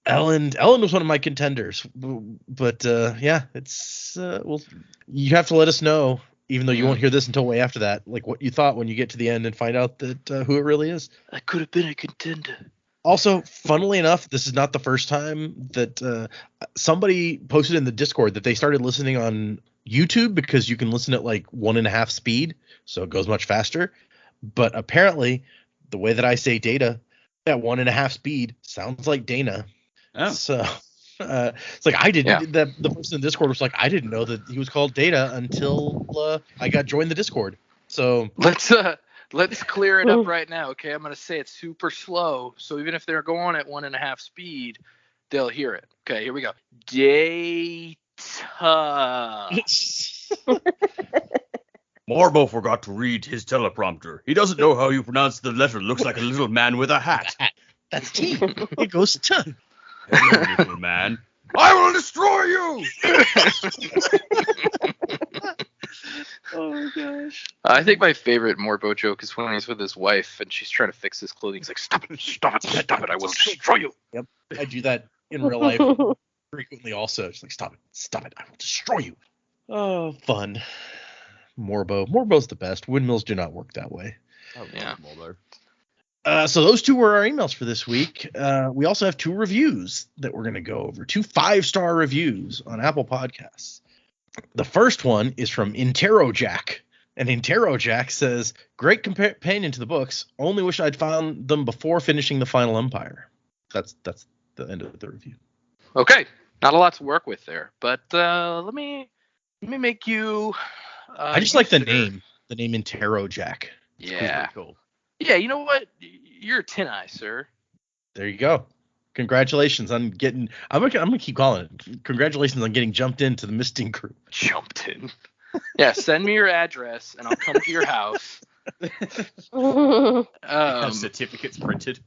Ellen was one of my contenders, but yeah, it's well, you have to let us know, even though you won't hear this until way after that, like what you thought when you get to the end and find out that who it really is. I could have been a contender. Also, funnily enough, this is not the first time that somebody posted in the Discord that they started listening on YouTube because you can listen at like 1.5 speed, so it goes much faster. But apparently, the way that I say data at 1.5 speed sounds like Dana. Oh. So it's like I didn't. Yeah. The person in Discord was like, I didn't know that he was called Data until I got joined the Discord. So let's clear it up right now, okay? I'm gonna say it super slow, so even if they're going at 1.5 speed, they'll hear it. Okay, here we go. Data. Morbo forgot to read his teleprompter. He doesn't know how you pronounce the letter. Looks like a little man with a hat. That's T. It goes to. Hello, little man. I will destroy you! Oh my gosh. I think my favorite Morbo joke is when he's with his wife and she's trying to fix his clothing. He's like, stop it, I will destroy you. Yep, I do that in real life frequently also. Just like, stop it, I will destroy you. Oh, fun. Morbo's the best. Windmills do not work that way. Oh, yeah. Morbo. So those two were our emails for this week. We also have 2 reviews that we're going to go over. 2 5-star reviews on Apple Podcasts. The first one is from Interojack. And Interojack says, great companion to the books. Only wish I'd found them before finishing The Final Empire. That's the end of the review. Okay. Not a lot to work with there. But let me make you... I just like the name. The name Interojack. Yeah. Cool. Yeah, you know what? You're a tin eye, sir. There you go. Congratulations on getting. I'm gonna keep calling it. Congratulations on getting jumped into the Misting crew. Jumped in. Yeah, send me your address and I'll come to your house. Have certificates printed.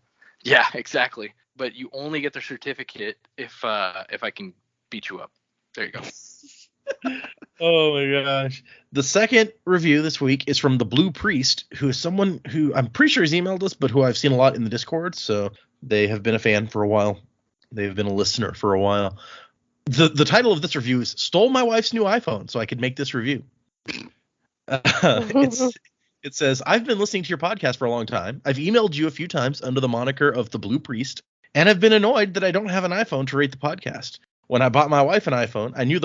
Yeah, exactly. But you only get the certificate if I can beat you up. There you go. Oh my gosh. The second review this week is from the Blue Priest, who is someone who I'm pretty sure has emailed us, but who I've seen a lot in the Discord. So they have been a fan for a while. They've been a listener for a while. The title of this review is "Stole My Wife's New iPhone so I could make this review." It says, "I've been listening to your podcast for a long time. I've emailed you a few times under the moniker of the Blue Priest, and I've been annoyed that I don't have an iPhone to rate the podcast. When I bought my wife an iPhone, I knew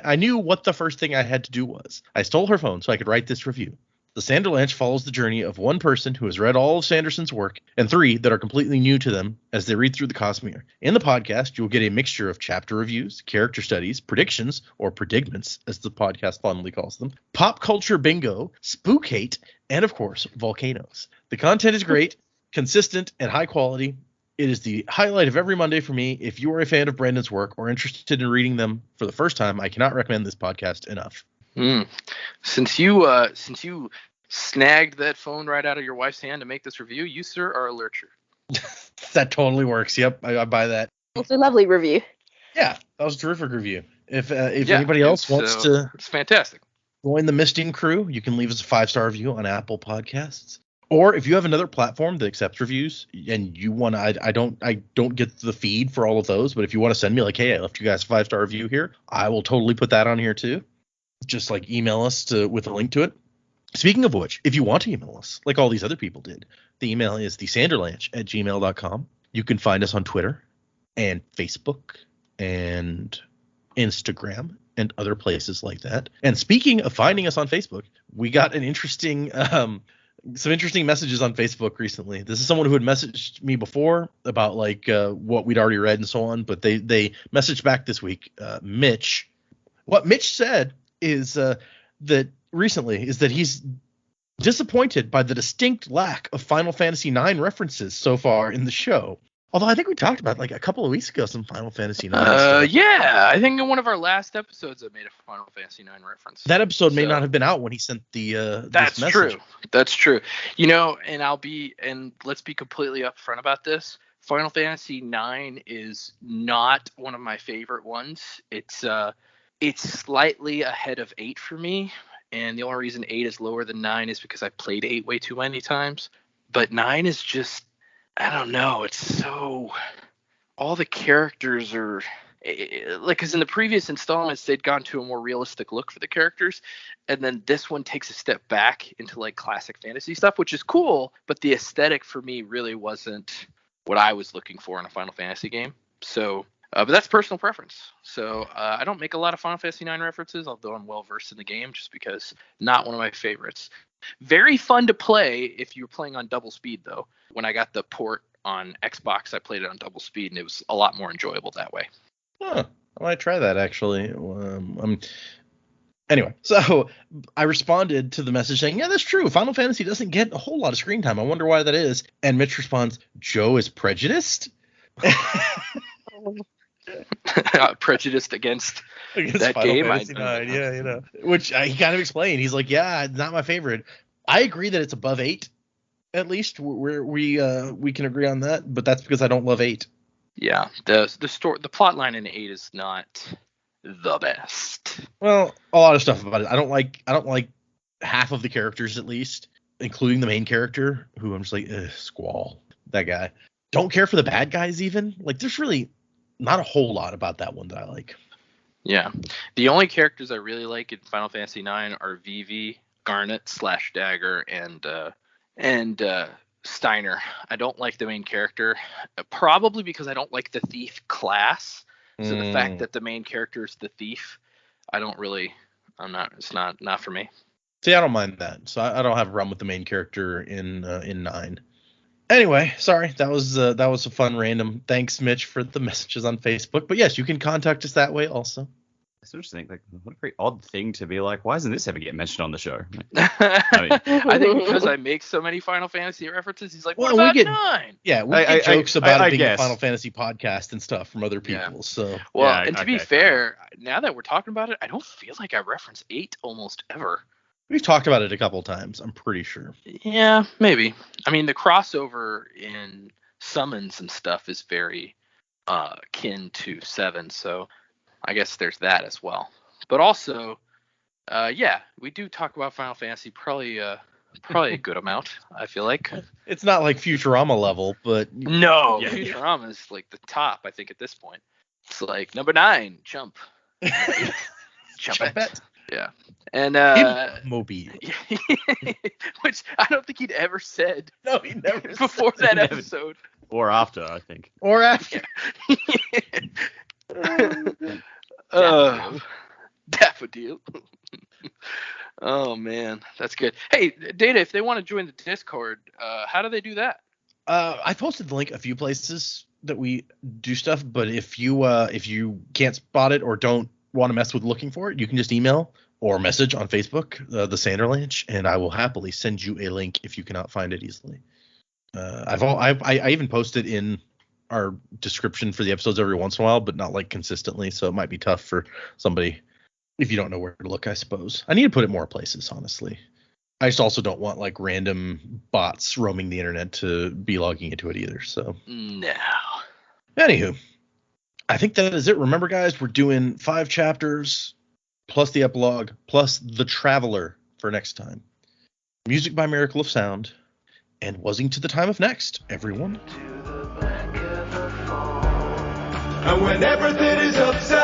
I knew what the first thing I had to do was. I stole her phone so I could write this review. The Sanderlanche follows the journey of one person who has read all of Sanderson's work and 3 that are completely new to them as they read through the Cosmere. In the podcast, you'll get a mixture of chapter reviews, character studies, predictions, or predigments, as the podcast fondly calls them, pop culture bingo, spook hate, and of course, volcanoes. The content is great, consistent, and high quality. It is the highlight of every Monday for me. If you are a fan of Brandon's work or interested in reading them for the first time, I cannot recommend this podcast enough." Since you snagged that phone right out of your wife's hand to make this review, you, sir, are a lurcher. That totally works. Yep, I buy that. It's a lovely review. Yeah, that was a terrific review. If anybody else wants to it's fantastic. join the misting crew, you can leave us a 5-star review on Apple Podcasts. Or if you have another platform that accepts reviews and you want to, I don't get the feed for all of those, but if you want to send me like, hey, I left you guys a 5-star review here, I will totally put that on here too. Just like email us with a link to it. Speaking of which, if you want to email us, like all these other people did, the email is thesanderlanche@gmail.com. You can find us on Twitter and Facebook and Instagram and other places like that. And speaking of finding us on Facebook, we got an interesting some interesting messages on Facebook recently. This is someone who had messaged me before about like what we'd already read and so on, but they messaged back this week. Mitch. What Mitch said is that he's disappointed by the distinct lack of Final Fantasy IX references so far in the show. Although I think we talked about like a couple of weeks ago some Final Fantasy IX stuff. Yeah, I think in one of our last episodes I made a Final Fantasy IX reference. That episode may not have been out when he sent the That's this message. true. That's true. You know, and let's be completely upfront about this. Final Fantasy IX is not one of my favorite ones. It's slightly ahead of 8 for me, and the only reason 8 is lower than 9 is because I played 8 way too many times. But 9 is just, I don't know, it's so, all the characters are, like, because in the previous installments, they'd gone to a more realistic look for the characters, and then this one takes a step back into, like, classic fantasy stuff, which is cool, but the aesthetic for me really wasn't what I was looking for in a Final Fantasy game. So, but that's personal preference. So I don't make a lot of Final Fantasy IX references, although I'm well versed in the game, just because not one of my favorites. Very fun to play if you're playing on double speed, though. When I got the port on Xbox, I played it on double speed, and it was a lot more enjoyable that way. Huh. I might try that, actually. Anyway, so I responded to the message saying, yeah, that's true. Final Fantasy doesn't get a whole lot of screen time. I wonder why that is. And Mitch responds, Joe is prejudiced? Prejudiced against that Final game. Fantasy IX, yeah, you know. Which he kind of explained. He's like, yeah, not my favorite. I agree that it's above 8. At least we can agree on that, but that's because I don't love 8. Yeah, the plot line in 8 is not the best. Well, a lot of stuff about it. I don't like half of the characters, at least, including the main character, who I'm just like, Squall, that guy. Don't care for the bad guys even. Like, there's really not a whole lot about that one that I like. Yeah, the only characters I really like in Final Fantasy IX are Vivi, Garnet / Dagger, and Steiner. I don't like the main character, probably because I don't like the thief class. So the fact that the main character is the thief, it's not for me. See, I don't mind that. So I don't have a problem with the main character in 9. Anyway, sorry, that was a fun random. Thanks, Mitch, for the messages on Facebook. But yes, you can contact us that way also. I sort of think, like, what a very odd thing to be like, why doesn't this ever get mentioned on the show? I think because I make so many Final Fantasy references, he's like, what about 9? Yeah, we get jokes about it being guess. a Final Fantasy podcast and stuff from other people. Yeah. So Well, Yeah, and to be fair, now that we're talking about it, I don't feel like I reference 8 almost ever. we've talked about it a couple times, I'm pretty sure. Yeah, maybe. I mean, the crossover in summons and stuff is very kin to 7. So I guess there's that as well. But also, yeah, we do talk about Final Fantasy probably a good amount, I feel like. It's not like Futurama level, but No, Yeah. Futurama is like the top, I think, at this point. It's like number 9, Chump. Chumpette. Yeah. And Moby. which I don't think he'd ever said No, he never before that Never. episode. Or after, I think. Or after. Daffodil. Oh man, that's good. Hey, Data, if they want to join the Discord, how do they do that? I posted the link a few places that we do stuff, but if you can't spot it or don't want to mess with looking for it, you can just email or message on Facebook, the Sanderlanche, and I will happily send you a link if you cannot find it easily. I even post it in our description for the episodes every once in a while, but not like consistently, so it might be tough for somebody if you don't know where to look, I suppose. I need to put it more places, honestly. I just also don't want like random bots roaming the internet to be logging into it either. So No. anywho, I think that is it. Remember, guys, we're doing 5 chapters plus the epilogue plus the Traveler for next time. Music by Miracle of Sound, and wuzzing to the time of next, everyone. And when everything is upside